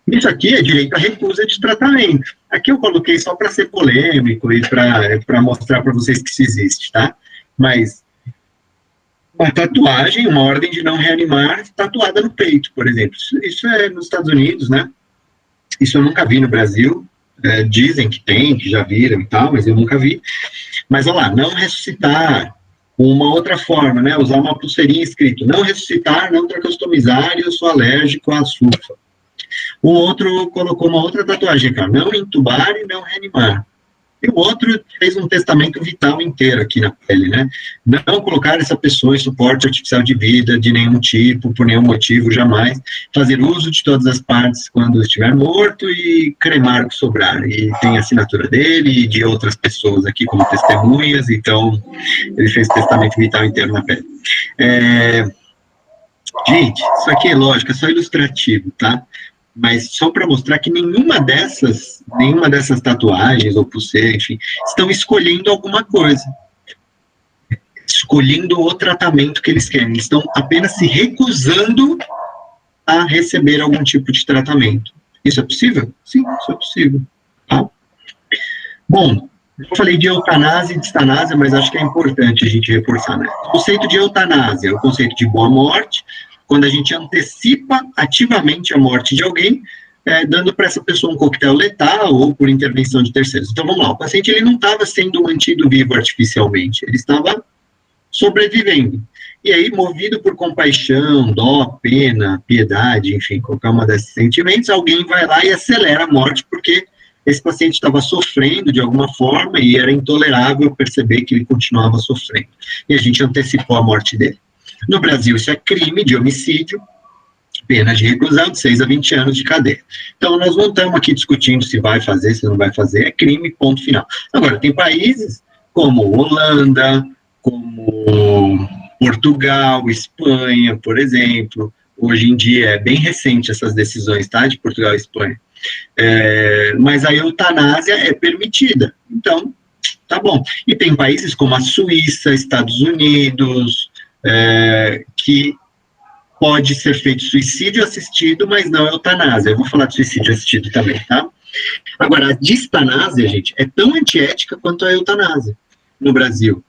Isso aqui é direito à recusa de tratamento. Aqui eu coloquei só para ser polêmico e para mostrar para vocês que isso existe, tá? Mas uma tatuagem, uma ordem de não reanimar, tatuada no peito, por exemplo. Isso é nos Estados Unidos, né? Isso eu nunca vi no Brasil, dizem que tem, que já viram e tal, mas eu nunca vi. Mas, olha lá, não ressuscitar, uma outra forma, né, usar uma pulseirinha escrito, não ressuscitar, não tracostomizar, eu sou alérgico à sulfa. O outro colocou uma outra tatuagem, cara, não entubar e não reanimar. E o outro fez um testamento vital inteiro aqui na pele, né? Não colocar essa pessoa em suporte artificial de vida de nenhum tipo, por nenhum motivo, jamais. Fazer uso de todas as partes quando estiver morto e cremar o que sobrar. E tem a assinatura dele e de outras pessoas aqui como testemunhas, então ele fez testamento vital inteiro na pele. Gente, isso aqui é lógico, é só ilustrativo, tá? Mas só para mostrar que nenhuma dessas tatuagens ou pulseiras, enfim, estão escolhendo alguma coisa. escolhendo o tratamento que eles querem. Eles estão apenas se recusando a receber algum tipo de tratamento. Isso é possível? Sim, isso é possível. Tá? Bom, eu falei de eutanásia e distanásia, mas acho que é importante a gente reforçar, né? O conceito de eutanásia é o conceito de boa morte, quando a gente antecipa ativamente a morte de alguém, dando para essa pessoa um coquetel letal ou por intervenção de terceiros. Então, vamos lá, o paciente ele não estava sendo mantido vivo artificialmente, ele estava sobrevivendo. E aí, movido por compaixão, dó, pena, piedade, enfim, qualquer uma desses sentimentos, alguém vai lá e acelera a morte, porque esse paciente estava sofrendo de alguma forma e era intolerável perceber que ele continuava sofrendo. E a gente antecipou a morte dele. No Brasil, isso é crime de homicídio, pena de reclusão de 6 a 20 anos de cadeia. Então, nós não estamos aqui discutindo se vai fazer, se não vai fazer, é crime, ponto final. Agora, tem países como Holanda, como Portugal, Espanha, por exemplo. Hoje em dia é bem recente essas decisões, tá, de Portugal e Espanha. Mas a eutanásia é permitida. Então, tá bom. E tem países como a Suíça, Estados Unidos, que pode ser feito suicídio assistido, mas não eutanásia. Eu vou falar de suicídio assistido também, tá? Agora, a distanásia, gente, é tão antiética quanto a eutanásia no Brasil.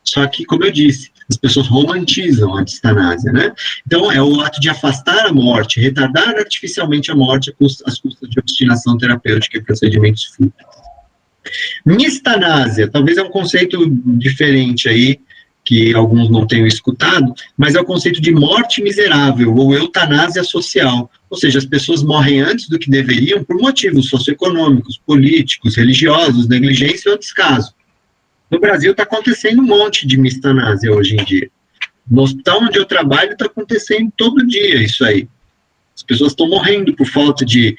Só que, como eu disse, as pessoas romantizam a distanásia, né? Então, é o ato de afastar a morte, retardar artificialmente a morte às custas de obstinação terapêutica e procedimentos fúteis. Nistanásia, talvez é um conceito diferente aí, que alguns não tenham escutado, mas é o conceito de morte miserável, ou eutanásia social. Ou seja, as pessoas morrem antes do que deveriam por motivos socioeconômicos, políticos, religiosos, negligência ou descaso. No Brasil está acontecendo um monte de mistanásia hoje em dia. No hospital onde eu trabalho está acontecendo todo dia isso aí. As pessoas estão morrendo por falta de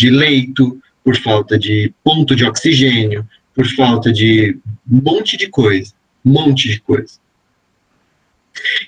leito, por falta de ponto de oxigênio, por falta de um monte de coisa.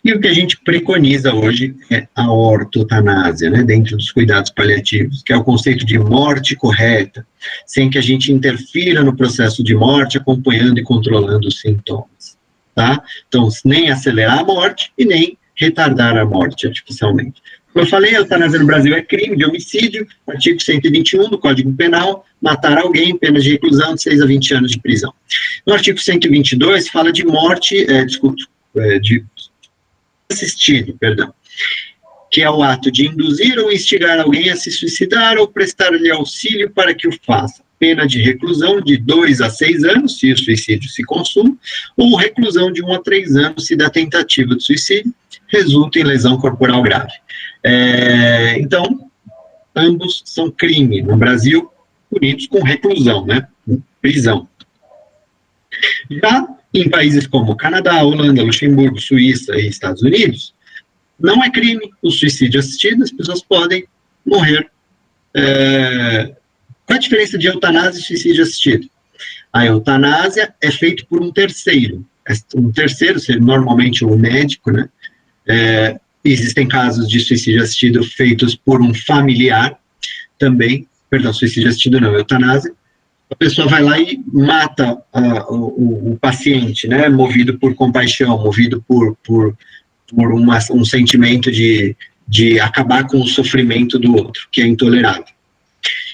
E o que a gente preconiza hoje é a ortotanásia, né, dentro dos cuidados paliativos, que é o conceito de morte correta, sem que a gente interfira no processo de morte, acompanhando e controlando os sintomas, tá? Então, nem acelerar a morte e nem retardar a morte artificialmente. Como eu falei, a eutanásia no Brasil é crime de homicídio, artigo 121 do Código Penal, matar alguém, pena de reclusão de 6 a 20 anos de prisão. No artigo 122 fala de morte, de assistido, que é o ato de induzir ou instigar alguém a se suicidar ou prestar-lhe auxílio para que o faça. Pena de reclusão de 2 a 6 anos, se o suicídio se consuma, ou reclusão de 1 a 3 anos, se da tentativa de suicídio resulta em lesão corporal grave. Então, ambos são crime. No Brasil, punidos com reclusão, né? Prisão. Já em países como Canadá, Holanda, Luxemburgo, Suíça e Estados Unidos, não é crime o suicídio assistido, as pessoas podem morrer. Qual a diferença de eutanásia e suicídio assistido? A eutanásia é feita por um terceiro. Um terceiro, normalmente o médico, né? Existem casos de suicídio assistido feitos por um familiar também, suicídio assistido não, eutanásia. A pessoa vai lá e mata o paciente, né, movido por compaixão, movido por um sentimento de acabar com o sofrimento do outro, que é intolerável.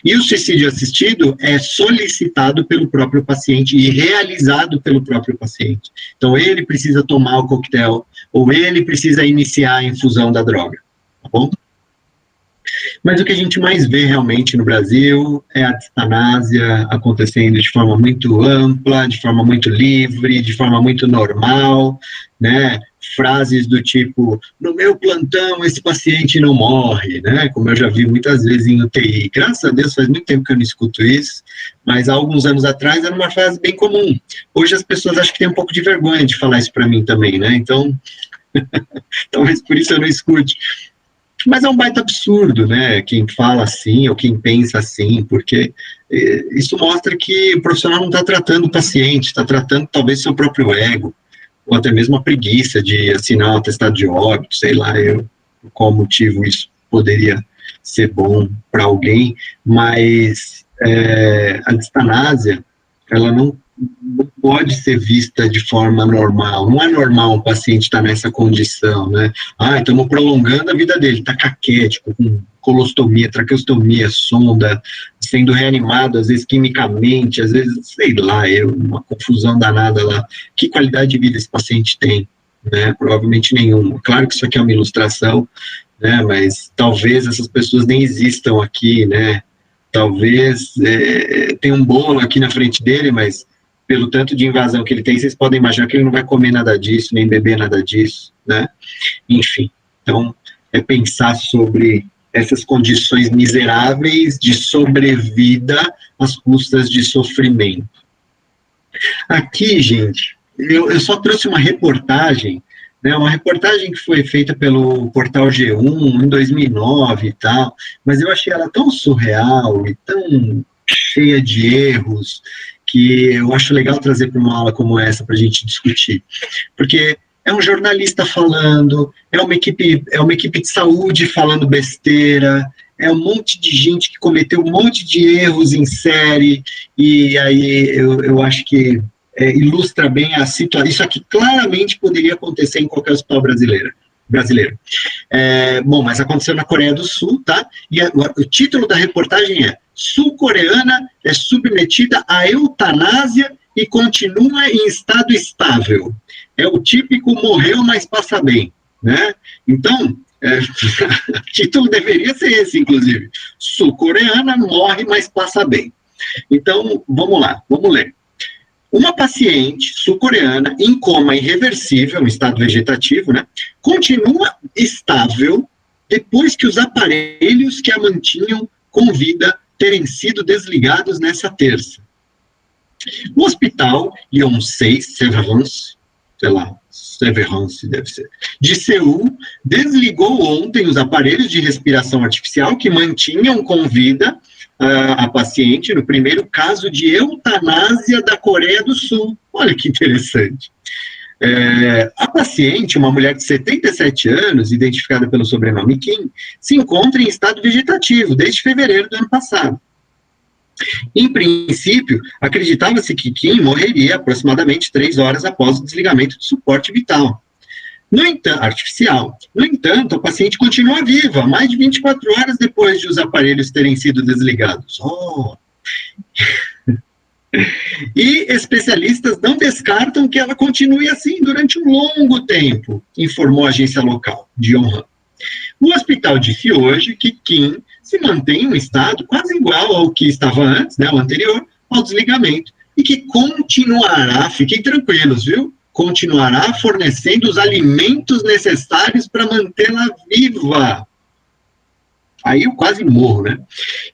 E o suicídio assistido é solicitado pelo próprio paciente e realizado pelo próprio paciente. Então, ele precisa tomar o coquetel, ou ele precisa iniciar a infusão da droga, tá bom? Mas o que a gente mais vê realmente no Brasil é a distanásia acontecendo de forma muito ampla, de forma muito livre, de forma muito normal, né? Frases do tipo, no meu plantão esse paciente não morre, né? Como eu já vi muitas vezes em UTI. Graças a Deus faz muito tempo que eu não escuto isso, mas há alguns anos atrás era uma frase bem comum. Hoje as pessoas acham que tem um pouco de vergonha de falar isso para mim também, né? Então, talvez por isso eu não escute. Mas é um baita absurdo, né, quem fala assim, ou quem pensa assim, porque isso mostra que o profissional não está tratando o paciente, está tratando talvez seu próprio ego, ou até mesmo a preguiça de assinar um atestado de óbito, sei lá, por qual motivo isso poderia ser bom para alguém, mas a distanásia, ela não não pode ser vista de forma normal. Não é normal um paciente estar nessa condição, né? Estamos prolongando a vida dele, está caquético, com colostomia, traqueostomia, sonda, sendo reanimado, às vezes quimicamente, às vezes, sei lá, uma confusão danada lá. Que qualidade de vida esse paciente tem? Né? Provavelmente nenhuma. Claro que isso aqui é uma ilustração, né? Mas talvez essas pessoas nem existam aqui, né? Talvez tenha um bolo aqui na frente dele, mas pelo tanto de invasão que ele tem, vocês podem imaginar que ele não vai comer nada disso, nem beber nada disso, né? Enfim, então, é pensar sobre essas condições miseráveis de sobrevida às custas de sofrimento. Aqui, gente, eu só trouxe uma reportagem, né, uma reportagem que foi feita pelo portal G1 em 2009 e tal, mas eu achei ela tão surreal e tão cheia de erros, que eu acho legal trazer para uma aula como essa para a gente discutir. Porque é um jornalista falando, é uma equipe de saúde falando besteira, é um monte de gente que cometeu um monte de erros em série, e aí eu acho que ilustra bem a situação. Isso aqui claramente poderia acontecer em qualquer hospital brasileiro. Bom, mas aconteceu na Coreia do Sul, tá? E o título da reportagem é: Sul-coreana é submetida à eutanásia e continua em estado estável. É o típico morreu, mas passa bem, né? Então, o título deveria ser esse, inclusive. Sul-coreana morre, mas passa bem. Então, vamos lá, vamos ler. Uma paciente sul-coreana em coma irreversível, em estado vegetativo, né, continua estável depois que os aparelhos que a mantinham com vida terem sido desligados nessa terça. O hospital Yonsei Severance, Severance deve ser, de Seul, desligou ontem os aparelhos de respiração artificial que mantinham com vida a paciente no primeiro caso de eutanásia da Coreia do Sul. Olha que interessante. A paciente, uma mulher de 77 anos, identificada pelo sobrenome Kim, se encontra em estado vegetativo desde fevereiro do ano passado. Em princípio, acreditava-se que Kim morreria aproximadamente 3 horas após o desligamento do suporte vital. No entanto, artificial. No entanto, a paciente continua viva, mais de 24 horas depois de os aparelhos terem sido desligados. E especialistas não descartam que ela continue assim durante um longo tempo, informou a agência local de Yonhap. O hospital disse hoje que Kim se mantém em um estado quase igual ao que estava antes, né, o anterior, ao desligamento, e que continuará, fiquem tranquilos, viu? Continuará fornecendo os alimentos necessários para mantê-la viva. Aí eu quase morro, né?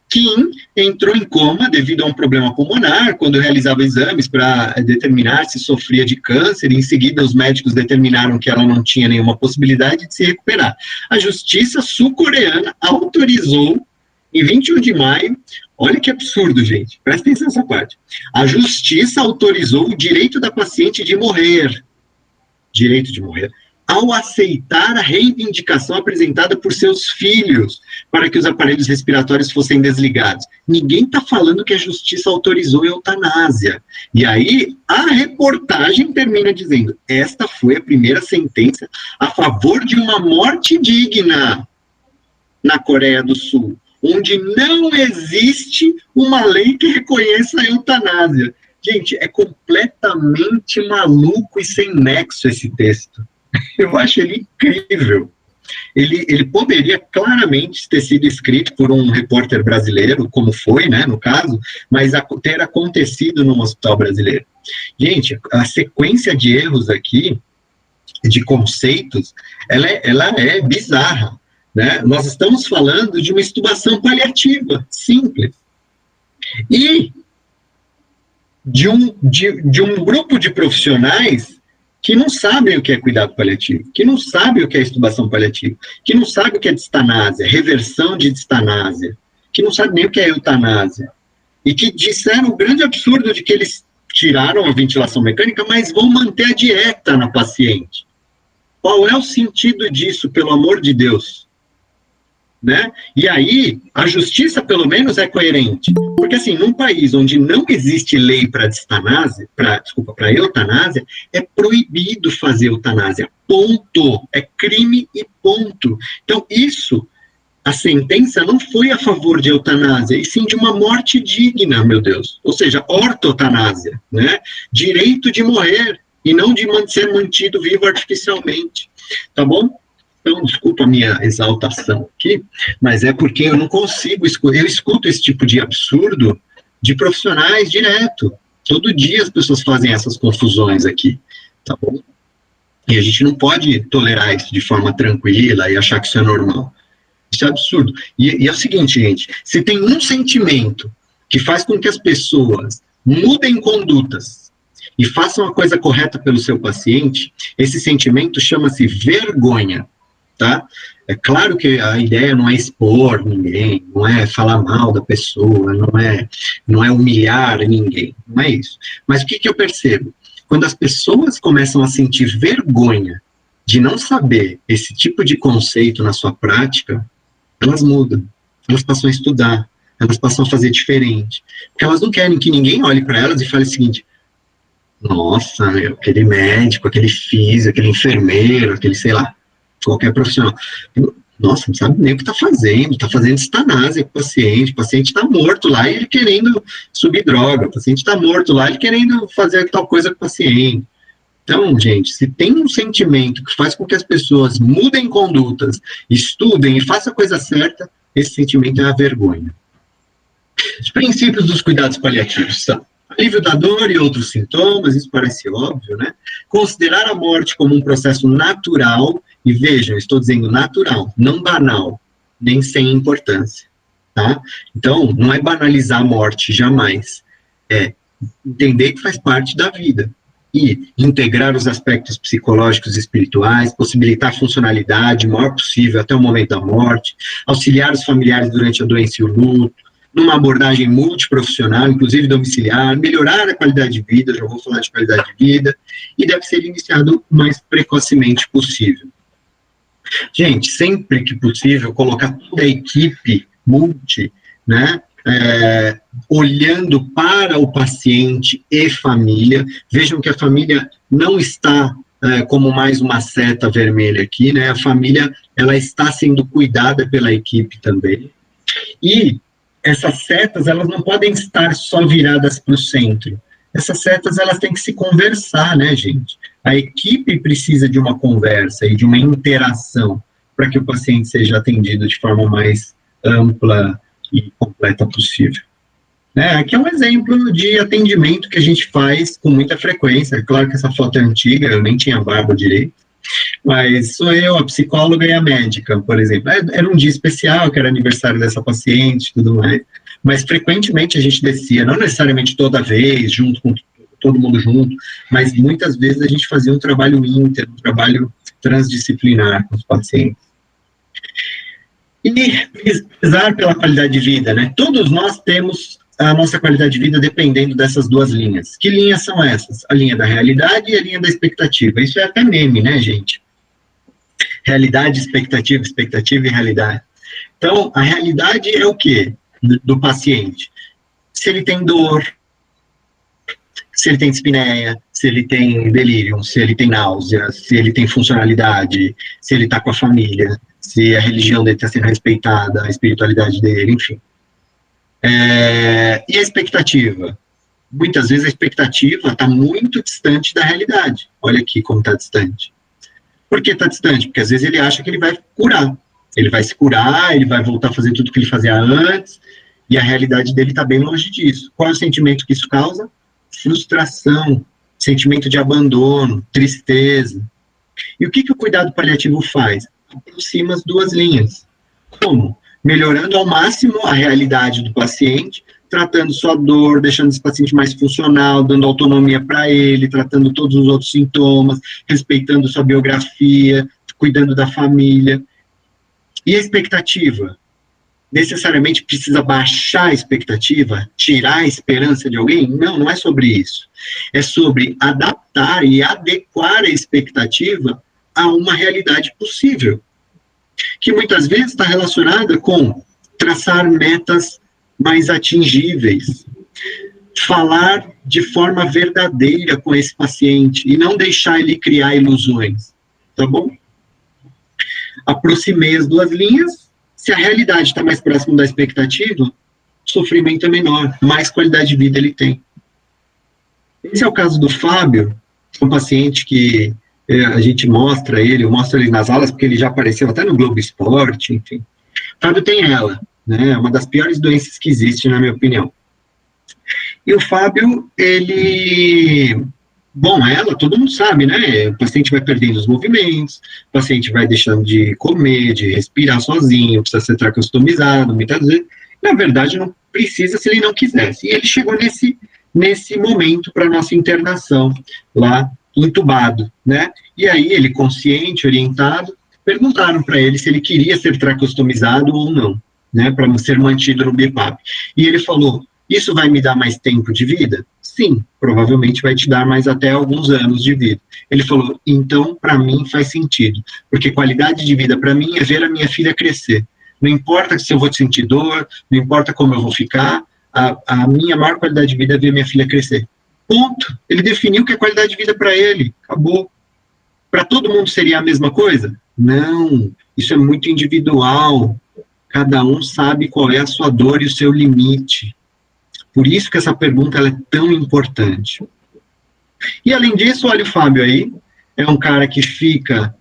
Kim entrou em coma devido a um problema pulmonar quando realizava exames para determinar se sofria de câncer. Em seguida, os médicos determinaram que ela não tinha nenhuma possibilidade de se recuperar. A justiça sul-coreana autorizou, em 21 de maio, olha que absurdo, gente, presta atenção nessa parte. A justiça autorizou o direito da paciente de morrer. Direito de morrer. Ao aceitar a reivindicação apresentada por seus filhos para que os aparelhos respiratórios fossem desligados. Ninguém está falando que a justiça autorizou a eutanásia. E aí, a reportagem termina dizendo: esta foi a primeira sentença a favor de uma morte digna na Coreia do Sul, onde não existe uma lei que reconheça a eutanásia. Gente, é completamente maluco e sem nexo esse texto. Eu acho ele incrível. Ele poderia claramente ter sido escrito por um repórter brasileiro, como foi, né, no caso, mas ter acontecido num hospital brasileiro. Gente, a sequência de erros aqui, de conceitos, ela é bizarra, né? Nós estamos falando de uma intubação paliativa, simples. E de um grupo de profissionais que não sabem o que é cuidado paliativo, que não sabem o que é intubação paliativa, que não sabem o que é distanásia, reversão de distanásia, que não sabem nem o que é eutanásia, e que disseram o grande absurdo de que eles tiraram a ventilação mecânica, mas vão manter a dieta na paciente. Qual é o sentido disso, pelo amor de Deus? né? E aí, a justiça, pelo menos, é coerente. Porque, assim, num país onde não existe lei para eutanásia, é proibido fazer eutanásia. Ponto. É crime e ponto. Então, a sentença não foi a favor de eutanásia, e sim de uma morte digna, meu Deus. Ou seja, ortotanásia, né? Direito de morrer, e não de ser mantido vivo artificialmente. Tá bom? Então, desculpa a minha exaltação aqui, mas é porque eu não consigo, eu escuto esse tipo de absurdo de profissionais direto. Todo dia as pessoas fazem essas confusões aqui, tá bom? E a gente não pode tolerar isso de forma tranquila e achar que isso é normal. Isso é absurdo. E é o seguinte, gente, se tem um sentimento que faz com que as pessoas mudem condutas e façam a coisa correta pelo seu paciente, esse sentimento chama-se vergonha. Tá? É claro que a ideia não é expor ninguém, não é falar mal da pessoa, não é humilhar ninguém, não é isso. Mas o que eu percebo? Quando as pessoas começam a sentir vergonha de não saber esse tipo de conceito na sua prática, elas mudam, elas passam a estudar, elas passam a fazer diferente, porque elas não querem que ninguém olhe para elas e fale o seguinte: nossa, meu, aquele médico, aquele físico, aquele enfermeiro, aquele, sei lá, qualquer profissional, nossa, não sabe nem o que está fazendo eutanásia com o paciente está morto lá e ele querendo subir droga, o paciente está morto lá e ele querendo fazer tal coisa com o paciente. Então, gente, se tem um sentimento que faz com que as pessoas mudem condutas, estudem e façam a coisa certa, esse sentimento é a vergonha. Os princípios dos cuidados paliativos são alívio da dor e outros sintomas, isso parece óbvio, né? Considerar a morte como um processo natural, e vejam, estou dizendo natural, não banal, nem sem importância, tá? Então, não é banalizar a morte, jamais. É entender que faz parte da vida. E integrar os aspectos psicológicos e espirituais, possibilitar a funcionalidade o maior possível até o momento da morte, auxiliar os familiares durante a doença e o luto, numa abordagem multiprofissional, inclusive domiciliar, melhorar a qualidade de vida, já vou falar de qualidade de vida, e deve ser iniciado o mais precocemente possível. Gente, sempre que possível, colocar toda a equipe né, olhando para o paciente e família. Vejam que a família não está como mais uma seta vermelha aqui, né, a família, ela está sendo cuidada pela equipe também, e essas setas, elas não podem estar só viradas para o centro. Essas setas, elas têm que se conversar, né, gente? A equipe precisa de uma conversa e de uma interação para que o paciente seja atendido de forma mais ampla e completa possível. Aqui é um exemplo de atendimento que a gente faz com muita frequência. É claro que essa foto é antiga, eu nem tinha barba direito, mas sou eu, a psicóloga e a médica, por exemplo. Era um dia especial, que era aniversário dessa paciente e tudo mais, mas frequentemente a gente descia, não necessariamente toda vez, junto com todo mundo junto, mas muitas vezes a gente fazia um trabalho íntegro, um trabalho transdisciplinar com os pacientes. E pesquisar pela qualidade de vida, né? Todos nós temos a nossa qualidade de vida dependendo dessas duas linhas. Que linhas são essas? A linha da realidade e a linha da expectativa. Isso é até meme, né, gente? Realidade, expectativa, expectativa e realidade. Então, a realidade é o quê? Do paciente. Se ele tem dor, se ele tem dispneia, se ele tem delírio, se ele tem náusea, se ele tem funcionalidade, se ele está com a família, se a religião dele está sendo respeitada, a espiritualidade dele, enfim. E a expectativa? Muitas vezes a expectativa está muito distante da realidade. Olha aqui como está distante. Por que está distante? Porque às vezes ele acha que ele vai curar. Ele vai se curar, ele vai voltar a fazer tudo que ele fazia antes, e a realidade dele está bem longe disso. Qual é o sentimento que isso causa? Frustração, sentimento de abandono, tristeza. E o que o cuidado paliativo faz? Aproxima as duas linhas. Como? Melhorando ao máximo a realidade do paciente, tratando sua dor, deixando esse paciente mais funcional, dando autonomia para ele, tratando todos os outros sintomas, respeitando sua biografia, cuidando da família. E a expectativa? Necessariamente precisa baixar a expectativa, tirar a esperança de alguém? Não, não é sobre isso. É sobre adaptar e adequar a expectativa a uma realidade possível. que muitas vezes está relacionada com traçar metas mais atingíveis, falar de forma verdadeira com esse paciente e não deixar ele criar ilusões, tá bom? Aproximei as duas linhas. Se a realidade está mais próxima da expectativa, o sofrimento é menor, mais qualidade de vida ele tem. Esse é o caso do Fábio, um paciente que a gente mostra ele, eu mostro ele nas aulas, porque ele já apareceu até no Globo Esporte, enfim. O Fábio tem ela, né, uma das piores doenças que existe, na minha opinião. E o Fábio, ele... Bom, ela, todo mundo sabe, né? O paciente vai perdendo os movimentos, o paciente vai deixando de comer, de respirar sozinho, precisa ser tracostomizado, muitas vezes. Na verdade, não precisa se ele não quisesse. E ele chegou nesse momento para nossa internação, lá entubado, né? E aí, ele consciente, orientado, perguntaram para ele se ele queria ser tracostomizado ou não, né? Para ser mantido no BIPAP. E ele falou: isso vai me dar mais tempo de vida? Sim, provavelmente vai te dar mais até alguns anos de vida. Ele falou: então, para mim faz sentido, porque qualidade de vida para mim é ver a minha filha crescer. Não importa se eu vou sentir dor, não importa como eu vou ficar, a minha maior qualidade de vida é ver minha filha crescer. Ponto. Ele definiu que é qualidade de vida para ele. Acabou. Para todo mundo seria a mesma coisa? Não. Isso é muito individual. Cada um sabe qual é a sua dor e o seu limite. Por isso que essa pergunta ela é tão importante. E além disso, olha o Fábio aí, é um cara que fica,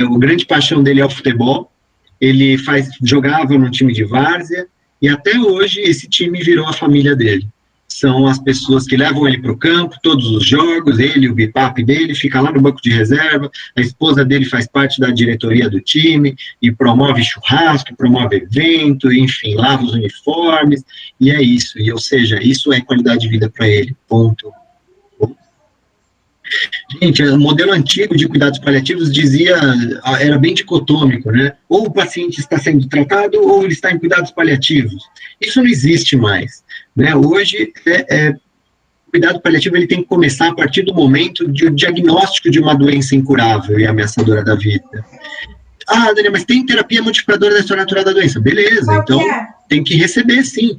o grande paixão dele é o futebol, ele jogava no time de várzea, e até hoje esse time virou a família dele. São as pessoas que levam ele para o campo, todos os jogos, ele, o BIPAP dele, fica lá no banco de reserva, a esposa dele faz parte da diretoria do time, e promove churrasco, promove evento, enfim, lava os uniformes, e é isso, ou seja, isso é qualidade de vida para ele, ponto. Gente, o modelo antigo de cuidados paliativos era bem dicotômico, né? Ou o paciente está sendo tratado, ou ele está em cuidados paliativos. Isso não existe mais, né? Hoje, o cuidado paliativo ele tem que começar a partir do momento de diagnóstico de uma doença incurável e ameaçadora da vida. Ah, Daniel, mas tem terapia multiplicadora da história natural da doença. Beleza, então tem que receber, sim.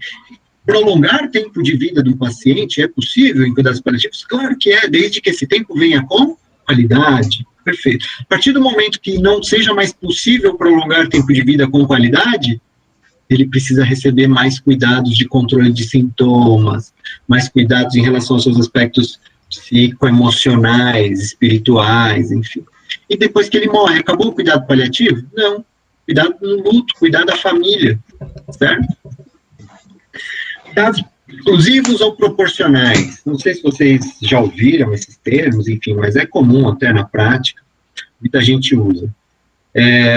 Prolongar o tempo de vida do paciente é possível em cuidados paliativos? Claro que é, desde que esse tempo venha com qualidade. Perfeito. A partir do momento que não seja mais possível prolongar o tempo de vida com qualidade, ele precisa receber mais cuidados de controle de sintomas, mais cuidados em relação aos seus aspectos psicoemocionais, espirituais, enfim. E depois que ele morre, acabou o cuidado paliativo? Não. Cuidado no luto, cuidado da família, certo? Cuidados exclusivos ou proporcionais? Não sei se vocês já ouviram esses termos, enfim, mas é comum até na prática, muita gente usa.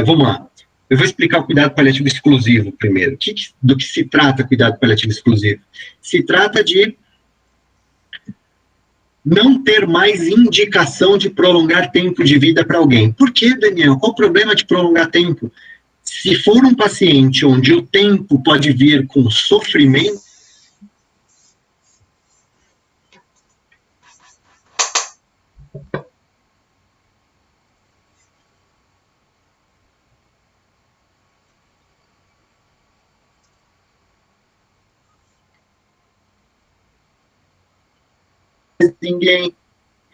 Vamos lá, eu vou explicar o cuidado paliativo exclusivo primeiro. Do que se trata cuidado paliativo exclusivo? Se trata de não ter mais indicação de prolongar tempo de vida para alguém. Por que, Daniel? Qual o problema de prolongar tempo? Se for um paciente onde o tempo pode vir com sofrimento, ninguém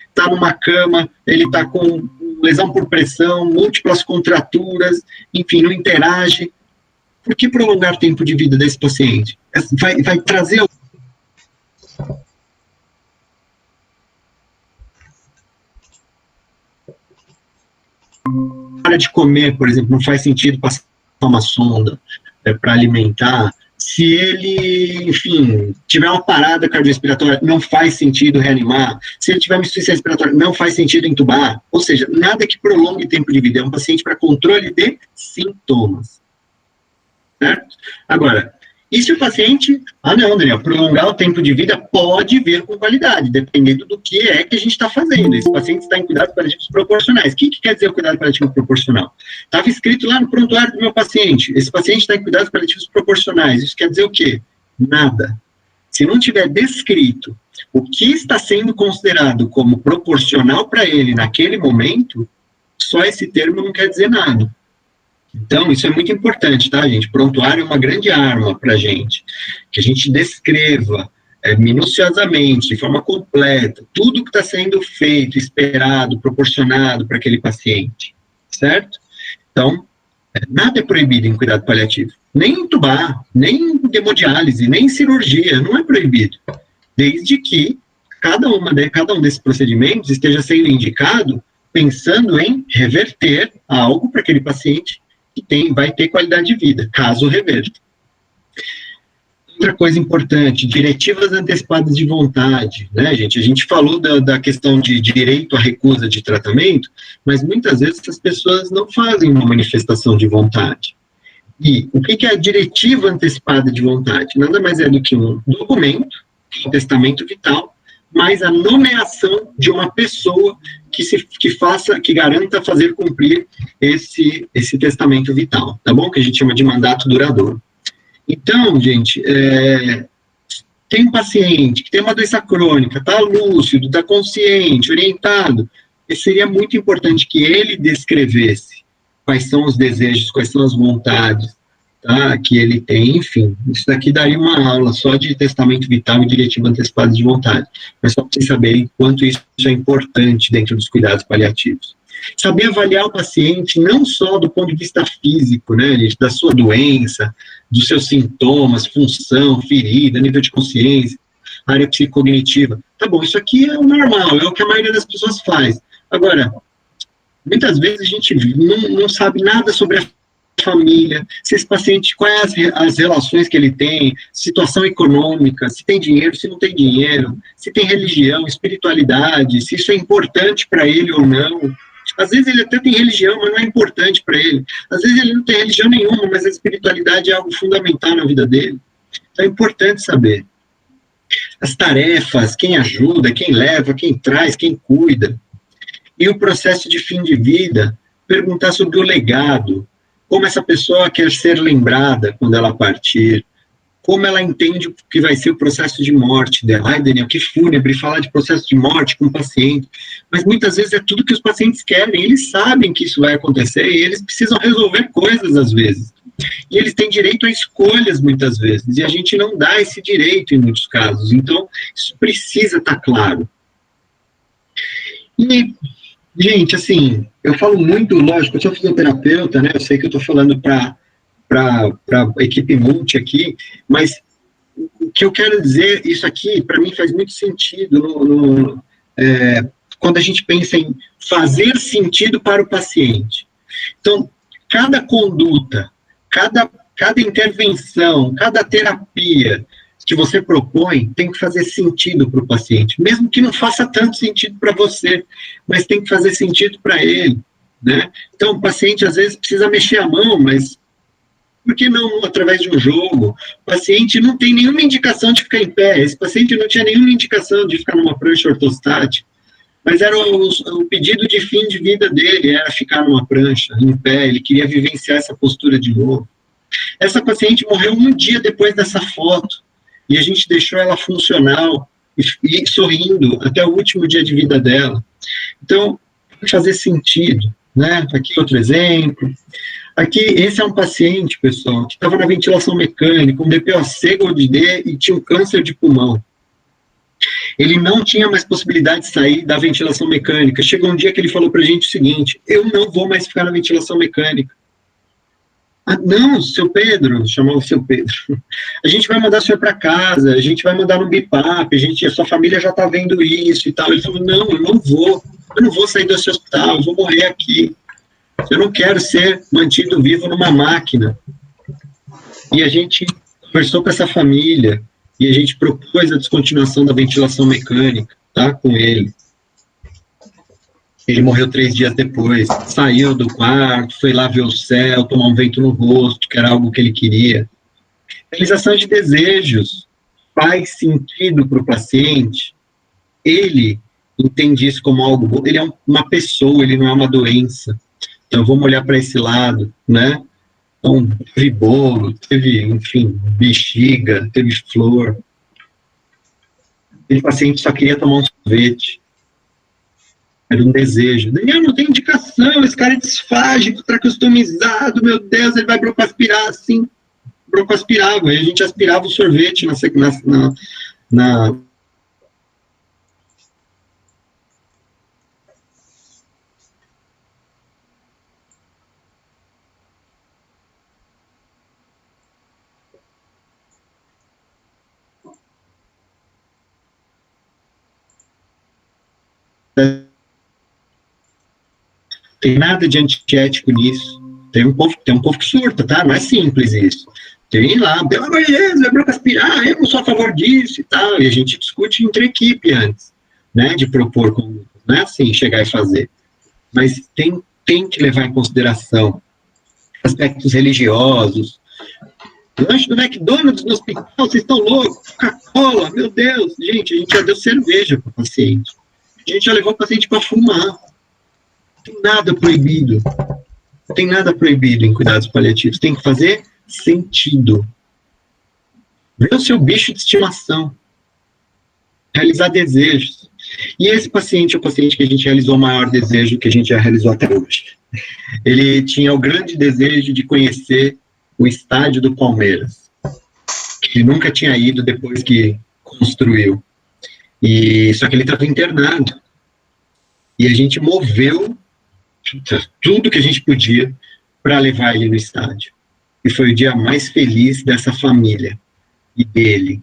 está numa cama, ele está com lesão por pressão, múltiplas contraturas, enfim, não interage. Por que prolongar o tempo de vida desse paciente? Vai trazer... Para de comer, por exemplo, não faz sentido passar uma sonda para alimentar. Se ele, enfim, tiver uma parada cardiorrespiratória, não faz sentido reanimar. Se ele tiver uma insuficiência respiratória, não faz sentido entubar. Ou seja, nada que prolongue o tempo de vida. É um paciente para controle de sintomas. Certo? Agora, e se o paciente... Ah, não, Daniel, prolongar o tempo de vida pode vir com qualidade, dependendo do que é que a gente está fazendo. Esse paciente está em cuidados paliativos proporcionais. O que quer dizer o cuidado paliativo proporcional? Estava escrito lá no prontuário do meu paciente. Esse paciente está em cuidados paliativos proporcionais. Isso quer dizer o quê? Nada. Se não tiver descrito o que está sendo considerado como proporcional para ele naquele momento, só esse termo não quer dizer nada. Então, isso é muito importante, tá, gente? Prontuário é uma grande arma para a gente, que a gente descreva minuciosamente, de forma completa, tudo que está sendo feito, esperado, proporcionado para aquele paciente, certo? Então, nada é proibido em cuidado paliativo. Nem entubar, nem hemodiálise, nem cirurgia, não é proibido. Desde que cada um desses procedimentos esteja sendo indicado pensando em reverter algo para aquele paciente que vai ter qualidade de vida, caso reverta. Outra coisa importante, diretivas antecipadas de vontade, né, gente? A gente falou da questão de direito à recusa de tratamento, mas muitas vezes as pessoas não fazem uma manifestação de vontade. E o que é a diretiva antecipada de vontade? Nada mais é do que um documento, um testamento vital, mais a nomeação de uma pessoa que garanta fazer cumprir esse testamento vital, tá bom? Que a gente chama de mandato duradouro. Então, gente, tem um paciente que tem uma doença crônica, está lúcido, está consciente, orientado, e seria muito importante que ele descrevesse quais são os desejos, quais são as vontades, tá, que ele tem, enfim. Isso daqui daria uma aula só de testamento vital e diretiva antecipada de vontade, mas só para vocês saberem quanto isso é importante dentro dos cuidados paliativos. Saber avaliar o paciente não só do ponto de vista físico, né, gente, da sua doença, dos seus sintomas, função, ferida, nível de consciência, área psicognitiva. Tá bom, isso aqui é o normal, é o que a maioria das pessoas faz. Agora, muitas vezes a gente não sabe nada sobre a família, se esse paciente, quais as relações que ele tem, situação econômica, se tem dinheiro, se não tem dinheiro, se tem religião, espiritualidade, se isso é importante para ele ou não. Às vezes ele até tem religião, mas não é importante para ele. Às vezes ele não tem religião nenhuma, mas a espiritualidade é algo fundamental na vida dele. Então é importante saber. As tarefas, quem ajuda, quem leva, quem traz, quem cuida. E o processo de fim de vida, perguntar sobre o legado, como essa pessoa quer ser lembrada quando ela partir, como ela entende o que vai ser o processo de morte dela. Ai, Daniel, que fúnebre falar de processo de morte com o paciente. Mas muitas vezes é tudo que os pacientes querem, eles sabem que isso vai acontecer e eles precisam resolver coisas às vezes. E eles têm direito a escolhas muitas vezes, e a gente não dá esse direito em muitos casos. Então, isso precisa estar claro. E, gente, assim, eu falo muito, lógico, eu sou fisioterapeuta, né, eu sei que eu estou falando para a equipe multi aqui, mas o que eu quero dizer, isso aqui, para mim, faz muito sentido quando a gente pensa em fazer sentido para o paciente. Então, cada conduta, cada intervenção, cada terapia que você propõe tem que fazer sentido para o paciente, mesmo que não faça tanto sentido para você, mas tem que fazer sentido para ele, né? Então, o paciente, às vezes, precisa mexer a mão, mas por que não através de um jogo? O paciente não tem nenhuma indicação de ficar em pé, esse paciente não tinha nenhuma indicação de ficar numa prancha ortostática, mas era o pedido de fim de vida dele, era ficar numa prancha, em pé, ele queria vivenciar essa postura de novo. Essa paciente morreu um dia depois dessa foto, e a gente deixou ela funcional e sorrindo até o último dia de vida dela. Então, tem que fazer sentido, né? Aqui outro exemplo. Aqui, esse é um paciente, pessoal, que estava na ventilação mecânica, um DPOC, Gold D, e tinha um câncer de pulmão. Ele não tinha mais possibilidade de sair da ventilação mecânica. Chegou um dia que ele falou para a gente o seguinte: eu não vou mais ficar na ventilação mecânica. Ah, não, seu Pedro, chamava o seu Pedro, a gente vai mandar o senhor para casa, a gente vai mandar no BIPAP, a sua família já está vendo isso e tal. Ele falou: não, eu não vou sair desse hospital, eu vou morrer aqui. Eu não quero ser mantido vivo numa máquina. E a gente conversou com essa família, e a gente propôs a descontinuação da ventilação mecânica, tá, com ele. Ele morreu 3 dias depois, saiu do quarto, foi lá ver o céu, tomar um vento no rosto, que era algo que ele queria. Realização de desejos faz sentido para o paciente. Ele entende isso como algo bom. Ele é uma pessoa, ele não é uma doença. Então, vamos olhar para esse lado, né? Então, teve bolo, teve, enfim, bexiga, teve flor. Aquele paciente só queria tomar um sorvete. Era um desejo. Daniel, não tem indicação. situação, esse cara é disfágico, tá customizado, meu Deus, ele vai broncoaspirar assim. Broncoaspirava, e a gente aspirava o sorvete na tem nada de antiético nisso. Tem um povo que surta, tá? Não é simples isso. Tem lá, pelo amor de Deus, vai broncoaspirar, eu não sou a favor disso e tal. E a gente discute entre equipe antes, né? De propor, não é assim, chegar e fazer. Mas tem que levar em consideração aspectos religiosos. Lanche do McDonald's no hospital, vocês estão loucos? Coca-Cola, meu Deus. Gente, a gente já deu cerveja para o paciente. A gente já levou o paciente para fumar. Não tem nada proibido. Não tem nada proibido em cuidados paliativos. Tem que fazer sentido. Ver o seu bicho de estimação. Realizar desejos. E esse paciente é o paciente que a gente realizou o maior desejo que a gente já realizou até hoje. Ele tinha o grande desejo de conhecer o estádio do Palmeiras, que ele nunca tinha ido depois que construiu. Só que ele estava internado. E a gente moveu tudo que a gente podia para levar ele no estádio. E foi o dia mais feliz dessa família e dele.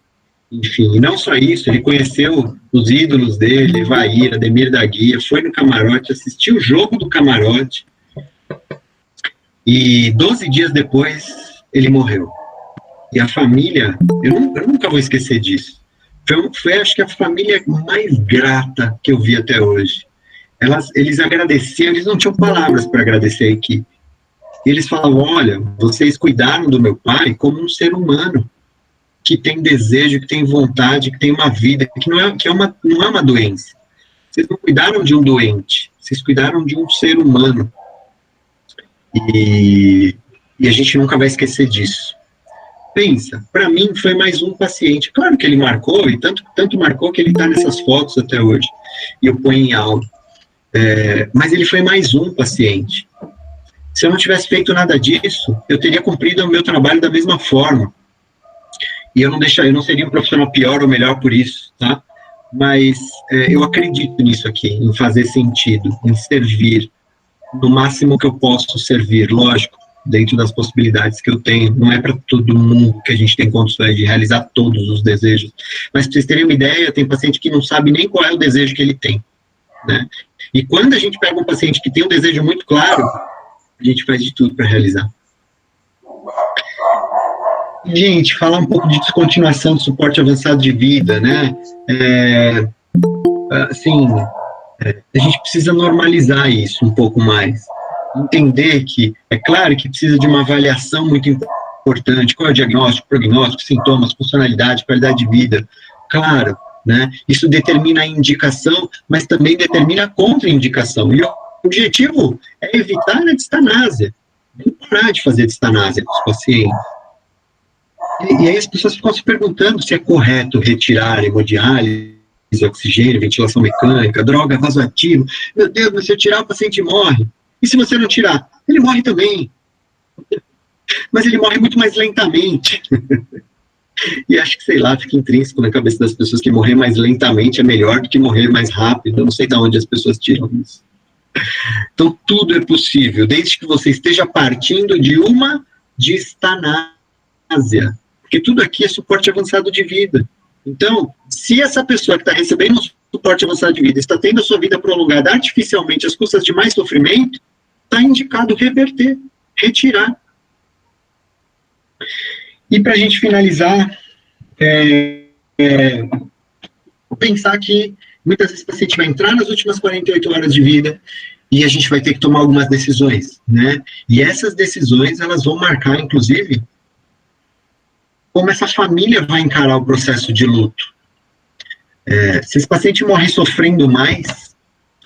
Enfim, e não só isso, ele conheceu os ídolos dele, Evair, Ademir da Guia, foi no camarote, assistiu o jogo do camarote, e 12 dias depois ele morreu. E a família, eu nunca vou esquecer disso, foi acho que a família mais grata que eu vi até hoje. Eles agradeciam, eles não tinham palavras para agradecer a equipe. Eles falavam, olha, vocês cuidaram do meu pai como um ser humano, que tem desejo, que tem vontade, que tem uma vida, que não é uma doença. Vocês não cuidaram de um doente, vocês cuidaram de um ser humano. E a gente nunca vai esquecer disso. Pensa, para mim foi mais um paciente. Claro que ele marcou, e tanto marcou que ele está nessas fotos até hoje. E eu ponho em áudio. Mas ele foi mais um paciente. Se eu não tivesse feito nada disso, eu teria cumprido o meu trabalho da mesma forma. E eu não seria um profissional pior ou melhor por isso, tá? Mas eu acredito nisso aqui, em fazer sentido, em servir, no máximo que eu posso servir, lógico, dentro das possibilidades que eu tenho. Não é para todo mundo que a gente tem condições de realizar todos os desejos. Mas para vocês terem uma ideia, tem paciente que não sabe nem qual é o desejo que ele tem, né? E quando a gente pega um paciente que tem um desejo muito claro, a gente faz de tudo para realizar. Gente, falar um pouco de descontinuação do suporte avançado de vida, né? A gente precisa normalizar isso um pouco mais. Entender que, é claro que precisa de uma avaliação muito importante, qual é o diagnóstico, prognóstico, sintomas, funcionalidade, qualidade de vida, claro, né? Isso determina a indicação, mas também determina a contraindicação. E o objetivo é evitar a distanásia, não parar de fazer distanásia com os pacientes. E aí as pessoas ficam se perguntando se é correto retirar hemodiálise, oxigênio, ventilação mecânica, droga, vasoativo. Meu Deus, mas se eu tirar, o paciente morre. E se você não tirar? Ele morre também. Mas ele morre muito mais lentamente. E acho que, sei lá, fica intrínseco na cabeça das pessoas que morrer mais lentamente é melhor do que morrer mais rápido. Eu não sei de onde as pessoas tiram isso. Então, tudo é possível, desde que você esteja partindo de uma distanásia. Porque tudo aqui é suporte avançado de vida. Então, se essa pessoa que está recebendo um suporte avançado de vida está tendo a sua vida prolongada artificialmente às custas de mais sofrimento, está indicado reverter, retirar. E para a gente finalizar, pensar que muitas vezes o paciente vai entrar nas últimas 48 horas de vida e a gente vai ter que tomar algumas decisões, né? E essas decisões, elas vão marcar, inclusive, como essa família vai encarar o processo de luto. Se esse paciente morre sofrendo mais,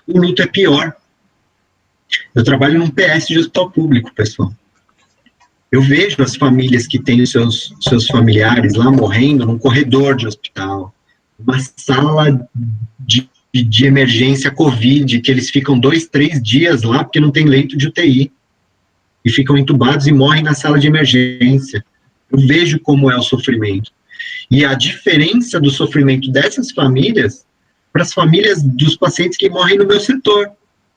o luto é pior. Eu trabalho num PS de hospital público, pessoal. Eu vejo as famílias que têm seus familiares lá morrendo num corredor de hospital, uma sala de de emergência Covid, que eles ficam 2, 3 dias lá porque não tem leito de UTI, e ficam entubados e morrem na sala de emergência. Eu vejo como é o sofrimento. E a diferença do sofrimento dessas famílias para as famílias dos pacientes que morrem no meu setor,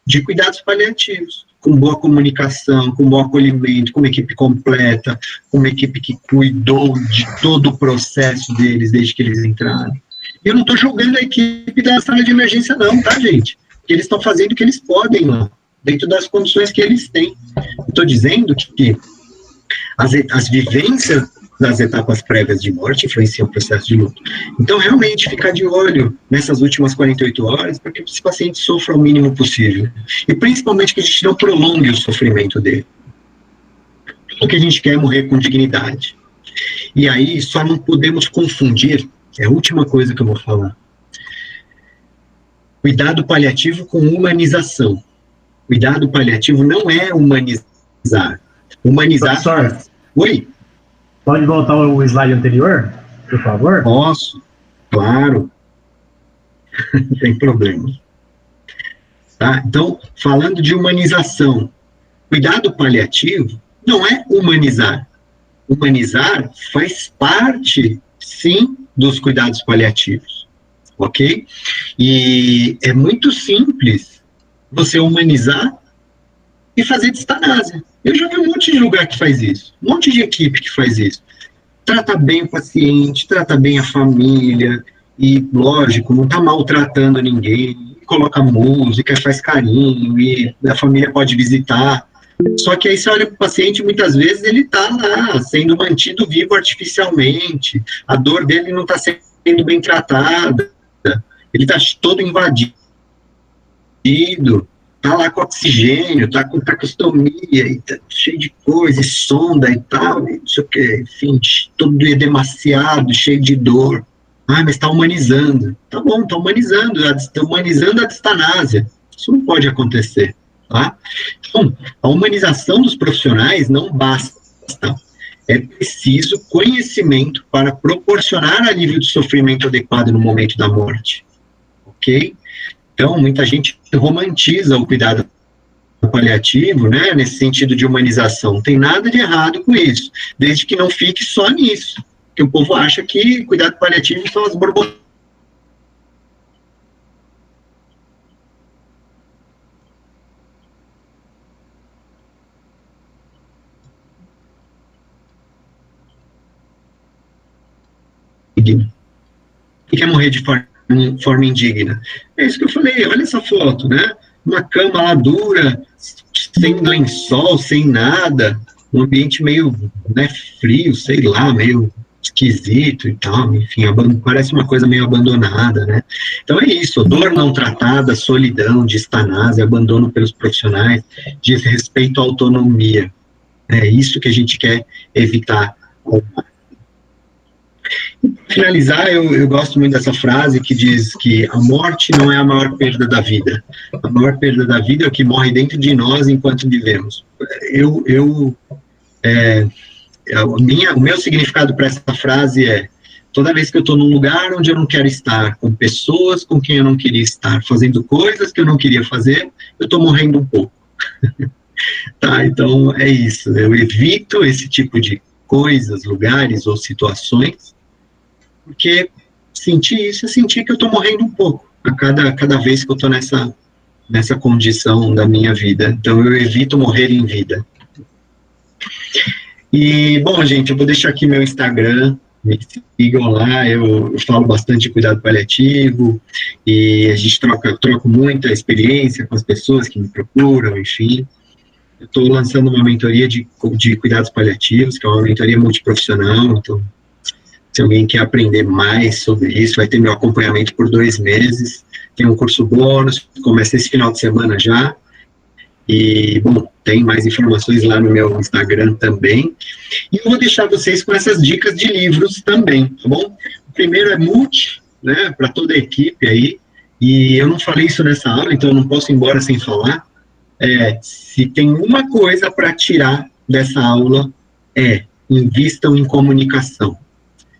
de cuidados paliativos, com boa comunicação, com bom acolhimento, com uma equipe completa, com uma equipe que cuidou de todo o processo deles desde que eles entraram. Eu não estou julgando a equipe da sala de emergência não, tá, gente? Porque eles estão fazendo o que eles podem lá, dentro das condições que eles têm. Estou dizendo que as vivências das etapas prévias de morte influenciam o processo de luto. Então, realmente, ficar de olho nessas últimas 48 horas para que esse paciente sofra o mínimo possível. E, principalmente, que a gente não prolongue o sofrimento dele. O que a gente quer é morrer com dignidade. E aí, só não podemos confundir, é a última coisa que eu vou falar, cuidado paliativo com humanização. Cuidado paliativo não é humanizar. Humanizar...
Professor,
Oi?
pode voltar o slide anterior, por favor?
Posso, claro. Não tem problema. Tá? Então, falando de humanização, cuidado paliativo não é humanizar. Humanizar faz parte, sim, dos cuidados paliativos. Ok? E é muito simples você humanizar e fazer distanásia. Eu já vi um monte de lugar que faz isso, um monte de equipe que faz isso. Trata bem o paciente, trata bem a família, e, lógico, não está maltratando ninguém, coloca música, faz carinho, e a família pode visitar. Só que aí você olha para o paciente, muitas vezes ele está lá, sendo mantido vivo artificialmente, a dor dele não está sendo bem tratada, ele está todo invadido, tá lá com oxigênio, tá com tracostomia, e tá cheio de coisa, e sonda e tal, e não sei o que, enfim, tudo demasiado, cheio de dor. Ah, mas está humanizando. Tá bom, está humanizando a distanásia. Isso não pode acontecer, tá? Então, a humanização dos profissionais não basta. É preciso conhecimento para proporcionar alívio de sofrimento adequado no momento da morte, ok? Então, muita gente romantiza o cuidado paliativo, né, nesse sentido de humanização. Não tem nada de errado com isso, desde que não fique só nisso. Porque o povo acha que cuidado paliativo são as borboletas. E quer morrer de forma indigna. É isso que eu falei, olha essa foto, né? Uma cama lá dura, sem lençol, sem nada, um ambiente meio, né, frio, sei lá, meio esquisito e tal, enfim, parece uma coisa meio abandonada, né? Então é isso, dor não tratada, solidão, distanásia, abandono pelos profissionais, desrespeito à autonomia. É isso que a gente quer evitar. Finalizar, eu gosto muito dessa frase que diz que a morte não é a maior perda da vida. A maior perda da vida é o que morre dentro de nós enquanto vivemos. O meu significado para essa frase é: toda vez que eu estou num lugar onde eu não quero estar, com pessoas com quem eu não queria estar, fazendo coisas que eu não queria fazer, eu estou morrendo um pouco. Tá, então é isso. Eu evito esse tipo de coisas, lugares ou situações, porque sentir isso é sentir que eu estou morrendo um pouco a cada vez que eu estou nessa condição da minha vida. Então eu evito morrer em vida. E, bom, gente, eu vou deixar aqui meu Instagram, me sigam lá, eu falo bastante de cuidado paliativo, e a gente troco muita experiência com as pessoas que me procuram, enfim. Eu estou lançando uma mentoria de cuidados paliativos, que é uma mentoria multiprofissional, então, se alguém quer aprender mais sobre isso, vai ter meu acompanhamento por 2 meses, tem um curso bônus, começa esse final de semana já, e, bom, tem mais informações lá no meu Instagram também, e eu vou deixar vocês com essas dicas de livros também, tá bom? O primeiro é Multi, né, para toda a equipe aí, e eu não falei isso nessa aula, então eu não posso ir embora sem falar. Se tem uma coisa para tirar dessa aula, invistam em comunicação.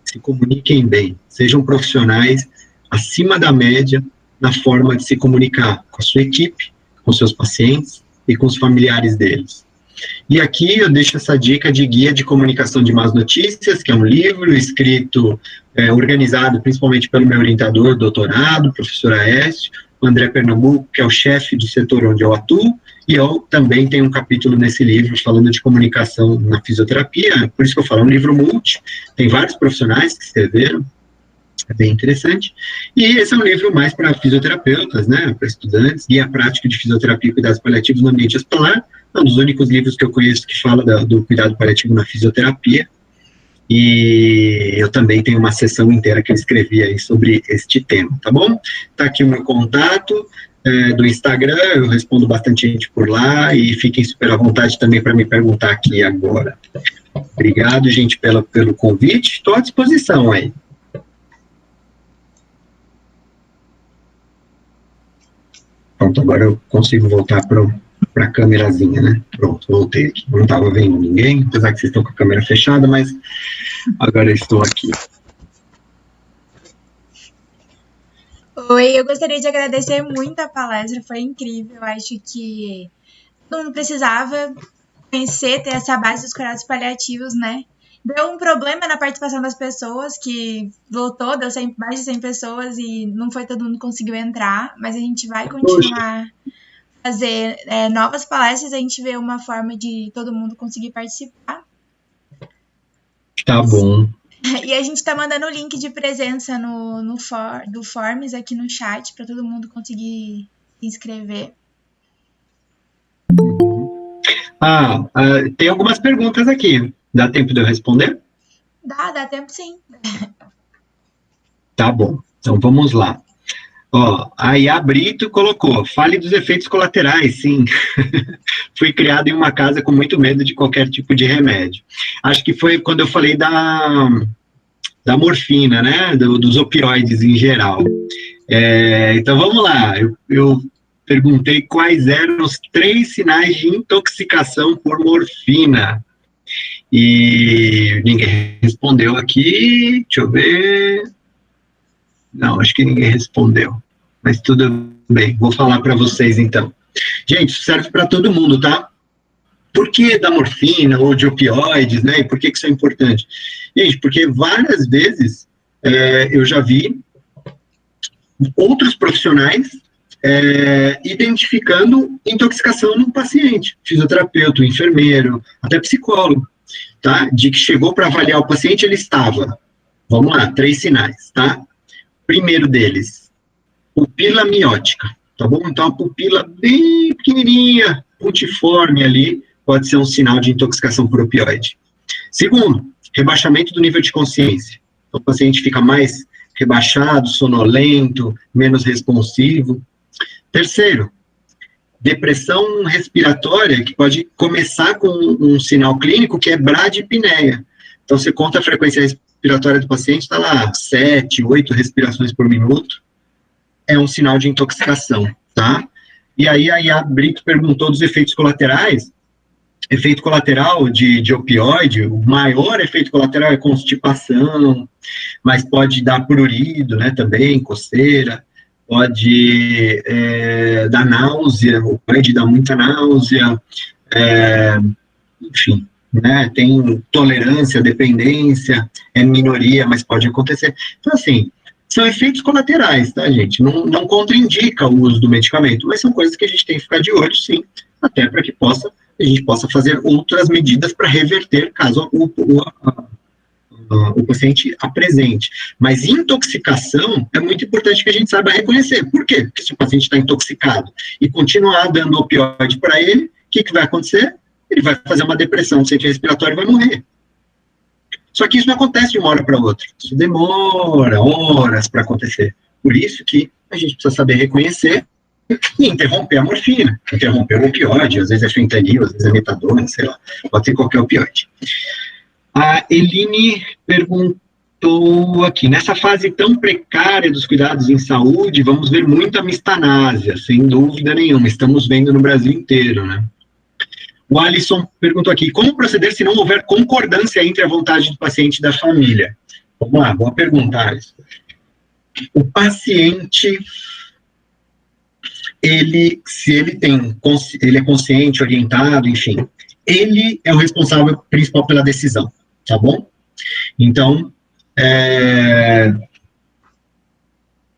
Se comuniquem bem, sejam profissionais acima da média, na forma de se comunicar com a sua equipe, com seus pacientes e com os familiares deles. E aqui eu deixo essa dica de Guia de Comunicação de Más Notícias, que é um livro escrito, organizado principalmente pelo meu orientador, doutorado, professor Aécio, o André Pernambuco, que é o chefe do setor onde eu atuo, e eu também tenho um capítulo nesse livro falando de comunicação na fisioterapia, por isso que eu falo, é um livro multi, tem vários profissionais que escreveram, é bem interessante, e esse é um livro mais para fisioterapeutas, né, para estudantes, Guia Prático de Fisioterapia e Cuidados Paliativos no Ambiente Hospitalar, é um dos únicos livros que eu conheço que fala do cuidado paliativo na fisioterapia, e eu também tenho uma sessão inteira que eu escrevi aí sobre este tema, tá bom? Tá aqui o meu contato do Instagram, eu respondo bastante gente por lá, e fiquem super à vontade também para me perguntar aqui agora. Obrigado, gente, pelo convite, estou à disposição aí. Pronto, agora eu consigo voltar para a câmerazinha, né? Pronto, voltei aqui. Não estava vendo ninguém, apesar que vocês estão com a câmera fechada, mas agora eu estou aqui.
Oi, eu gostaria de agradecer muito a palestra, foi incrível. Eu acho que todo mundo precisava conhecer, ter essa base dos cuidados paliativos, né? Deu um problema na participação das pessoas, que voltou, deu mais de 100 pessoas e não foi todo mundo que conseguiu entrar, mas a gente vai continuar fazer novas palestras, a gente vê uma forma de todo mundo conseguir participar.
Tá bom.
E a gente está mandando o link de presença do Forms aqui no chat, para todo mundo conseguir se inscrever.
Tem algumas perguntas aqui. Dá tempo de eu responder?
Dá tempo sim.
Tá bom, então vamos lá. Ó, a Iá Brito colocou, fale dos efeitos colaterais, sim. Fui criado em uma casa com muito medo de qualquer tipo de remédio. Acho que foi quando eu falei da morfina, né, dos opioides em geral. Então vamos lá, eu perguntei quais eram os 3 sinais de intoxicação por morfina. E ninguém respondeu aqui, deixa eu ver... Não, acho que ninguém respondeu, mas tudo bem, vou falar para vocês então. Gente, isso serve para todo mundo, tá? Por que da morfina ou de opioides, né? E por que isso é importante? Gente, porque várias vezes eu já vi outros profissionais identificando intoxicação no paciente, fisioterapeuta, enfermeiro, até psicólogo, tá? De que chegou para avaliar o paciente, ele estava, vamos lá, 3 sinais, tá? Primeiro deles, pupila miótica, tá bom? Então, a pupila bem pequenininha, puntiforme ali, pode ser um sinal de intoxicação por opioide. Segundo, rebaixamento do nível de consciência. Então, o paciente fica mais rebaixado, sonolento, menos responsivo. Terceiro, depressão respiratória, que pode começar com um sinal clínico que é bradipneia. Então, você conta a frequência respiratória do paciente, está lá, 7, 8 respirações por minuto, é um sinal de intoxicação, tá? E aí a Brito perguntou dos efeitos colaterais. Efeito colateral de opioide, o maior efeito colateral é constipação, mas pode dar prurido, né, também, coceira, pode dar náusea, o opioide dá muita náusea, enfim, né, tem tolerância, dependência, é minoria, mas pode acontecer. Então, assim, são efeitos colaterais, tá, gente? Não contraindica o uso do medicamento, mas são coisas que a gente tem que ficar de olho, sim, até para que a gente possa fazer outras medidas para reverter, caso o paciente apresente. Mas intoxicação é muito importante que a gente saiba reconhecer. Por quê? Porque se o paciente está intoxicado e continuar dando opioide para ele, o que vai acontecer? Ele vai fazer uma depressão do centro respiratório e vai morrer. Só que isso não acontece de uma hora para outra. Isso demora horas para acontecer. Por isso que a gente precisa saber reconhecer e interromper a morfina, interromper o opioide, às vezes é fentanil, às vezes é metadona, sei lá, pode ser qualquer opioide. A Eline perguntou aqui, nessa fase tão precária dos cuidados em saúde, vamos ver muita mistanásia, sem dúvida nenhuma, estamos vendo no Brasil inteiro, né? O Alisson perguntou aqui, como proceder se não houver concordância entre a vontade do paciente e da família? Vamos lá, boa pergunta, Alisson. O paciente se ele é consciente, orientado, enfim, ele é o responsável principal pela decisão, tá bom? Então,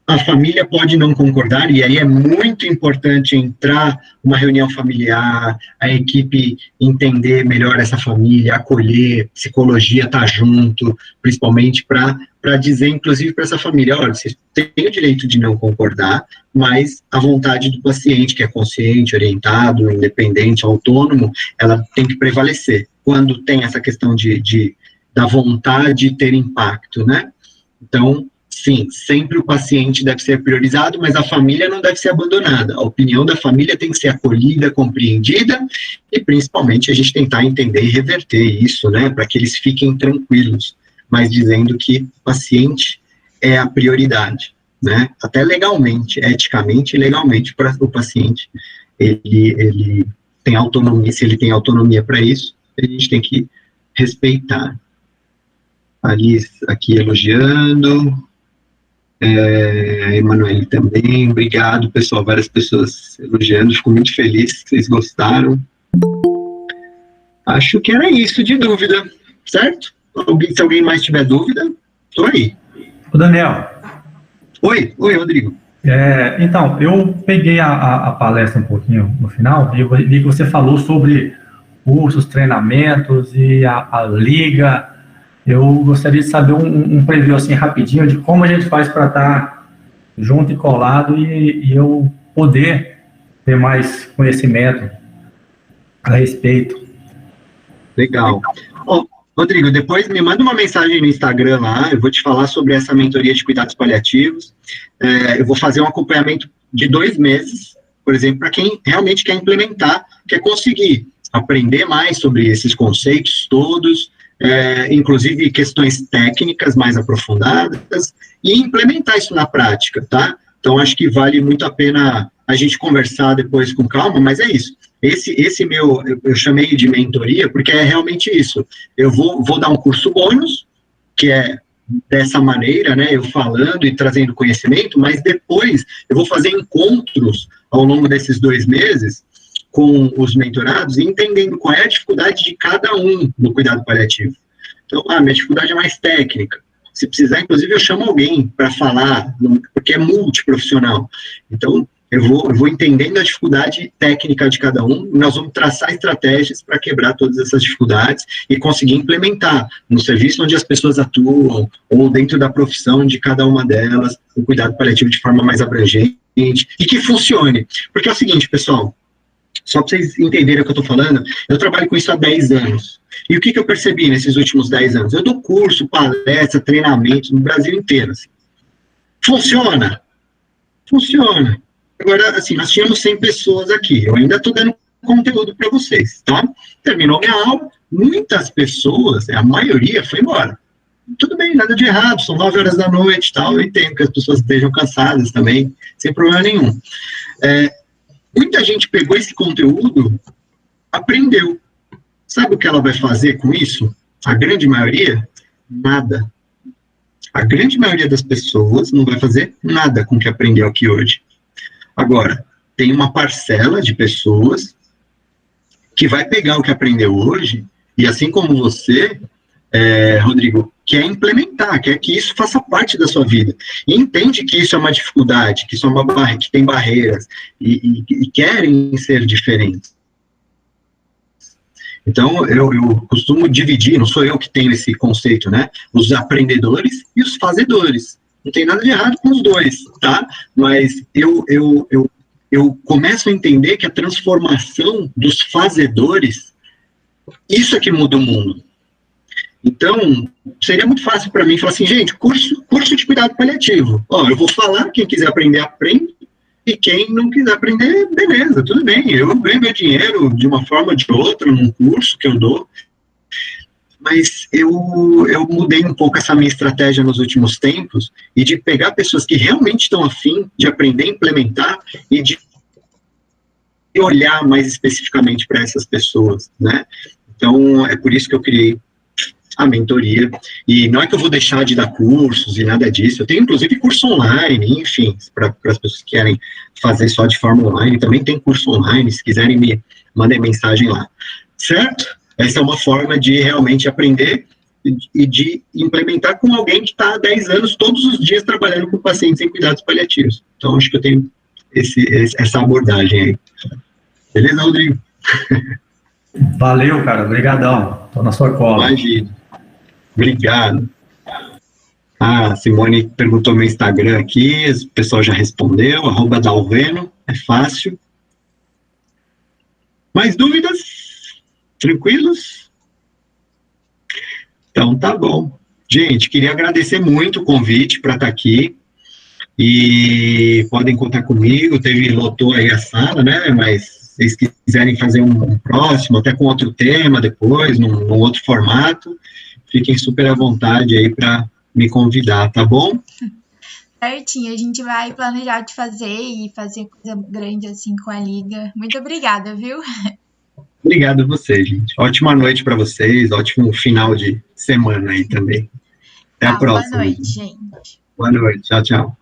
a família pode não concordar, e aí é muito importante entrar uma reunião familiar, a equipe entender melhor essa família, acolher, psicologia tá junto, principalmente para dizer, inclusive, para essa família, olha, vocês têm o direito de não concordar, mas a vontade do paciente, que é consciente, orientado, independente, autônomo, ela tem que prevalecer. Quando tem essa questão da vontade ter impacto, né? Então, sim, sempre o paciente deve ser priorizado, mas a família não deve ser abandonada. A opinião da família tem que ser acolhida, compreendida, e principalmente a gente tentar entender e reverter isso, né, para que eles fiquem tranquilos, mas dizendo que o paciente é a prioridade, né, até legalmente, eticamente e legalmente, para o paciente, ele tem autonomia, se ele tem autonomia para isso, a gente tem que respeitar. Alice aqui elogiando, Emanuele também, obrigado, pessoal, várias pessoas elogiando, fico muito feliz que vocês gostaram. Acho que era isso de dúvida, certo? Se alguém mais tiver dúvida, estou aí.
Ô Daniel.
Oi, Rodrigo.
Então, eu peguei a palestra um pouquinho no final, e eu vi que você falou sobre cursos, treinamentos e a liga. Eu gostaria de saber um preview assim rapidinho de como a gente faz para estar junto e colado e eu poder ter mais conhecimento a respeito.
Legal. Rodrigo, depois me manda uma mensagem no Instagram lá, eu vou te falar sobre essa mentoria de cuidados paliativos. Eu vou fazer um acompanhamento de 2 meses, por exemplo, para quem realmente quer implementar, quer conseguir aprender mais sobre esses conceitos todos, inclusive questões técnicas mais aprofundadas, e implementar isso na prática, tá? Então, acho que vale muito a pena a gente conversar depois com calma, mas é isso. Esse meu, eu chamei de mentoria, porque é realmente isso. Eu vou dar um curso bônus, que é dessa maneira, né, eu falando e trazendo conhecimento, mas depois eu vou fazer encontros ao longo desses 2 meses, com os mentorados e entendendo qual é a dificuldade de cada um no cuidado paliativo. Então, minha dificuldade é mais técnica. Se precisar, inclusive, eu chamo alguém para falar, porque é multiprofissional. Então, eu vou entendendo a dificuldade técnica de cada um, nós vamos traçar estratégias para quebrar todas essas dificuldades e conseguir implementar no serviço onde as pessoas atuam, ou dentro da profissão de cada uma delas, o cuidado paliativo de forma mais abrangente, e que funcione. Porque é o seguinte, pessoal, só para vocês entenderem o que eu estou falando, eu trabalho com isso há 10 anos. E o que eu percebi nesses últimos 10 anos? Eu dou curso, palestra, treinamento no Brasil inteiro. Assim. Funciona? Funciona. Agora, assim, nós tínhamos 100 pessoas aqui. Eu ainda estou dando conteúdo para vocês, tá? Terminou minha aula, muitas pessoas, a maioria, foi embora. Tudo bem, nada de errado, são 9 horas da noite e tal, eu entendo que as pessoas estejam cansadas também, sem problema nenhum. Muita gente pegou esse conteúdo, aprendeu. Sabe o que ela vai fazer com isso? A grande maioria? Nada. A grande maioria das pessoas não vai fazer nada com o que aprendeu aqui hoje. Agora, tem uma parcela de pessoas que vai pegar o que aprendeu hoje, e assim como você, Rodrigo, quer implementar, quer que isso faça parte da sua vida. E entende que isso é uma dificuldade, que isso é uma barreira, que tem barreiras, e querem ser diferentes. Então, eu costumo dividir, não sou eu que tenho esse conceito, né? Os aprendedores e os fazedores. Não tem nada de errado com os dois, tá? Mas eu começo a entender que a transformação dos fazedores, isso é que muda o mundo. Então, seria muito fácil para mim falar assim, gente, curso de cuidado paliativo. Eu vou falar, quem quiser aprender, aprende. E quem não quiser aprender, beleza, tudo bem. Eu ganho meu dinheiro de uma forma ou de outra, num curso que eu dou. Mas eu mudei um pouco essa minha estratégia nos últimos tempos e de pegar pessoas que realmente estão afim de aprender a implementar e de olhar mais especificamente para essas pessoas, né? Então, é por isso que eu criei a mentoria. E não é que eu vou deixar de dar cursos e nada disso. Eu tenho, inclusive, curso online, enfim, para as pessoas que querem fazer só de forma online. Também tem curso online, se quiserem me mandem mensagem lá. Certo? Essa é uma forma de realmente aprender e de implementar com alguém que está há 10 anos, todos os dias, trabalhando com pacientes em cuidados paliativos. Então, acho que eu tenho essa abordagem aí. Beleza, Rodrigo?
Valeu, cara. Obrigadão. Tô na sua cola.
Imagina. Obrigado. A Simone perguntou meu Instagram aqui, o pessoal já respondeu, @Dalveno, é fácil. Mais dúvidas? Tranquilos? Então, tá bom. Gente, queria agradecer muito o convite para estar aqui. E podem contar comigo. Lotou aí a sala, né? Mas se vocês quiserem fazer um próximo, até com outro tema depois, num outro formato, fiquem super à vontade aí para me convidar, tá bom?
Certinho, a gente vai planejar de fazer e fazer coisa grande assim com a Liga. Muito obrigada, viu?
Obrigado a vocês, gente. Ótima noite para vocês, ótimo final de semana aí também. Até a próxima.
Boa noite, gente.
Boa noite, tchau, tchau.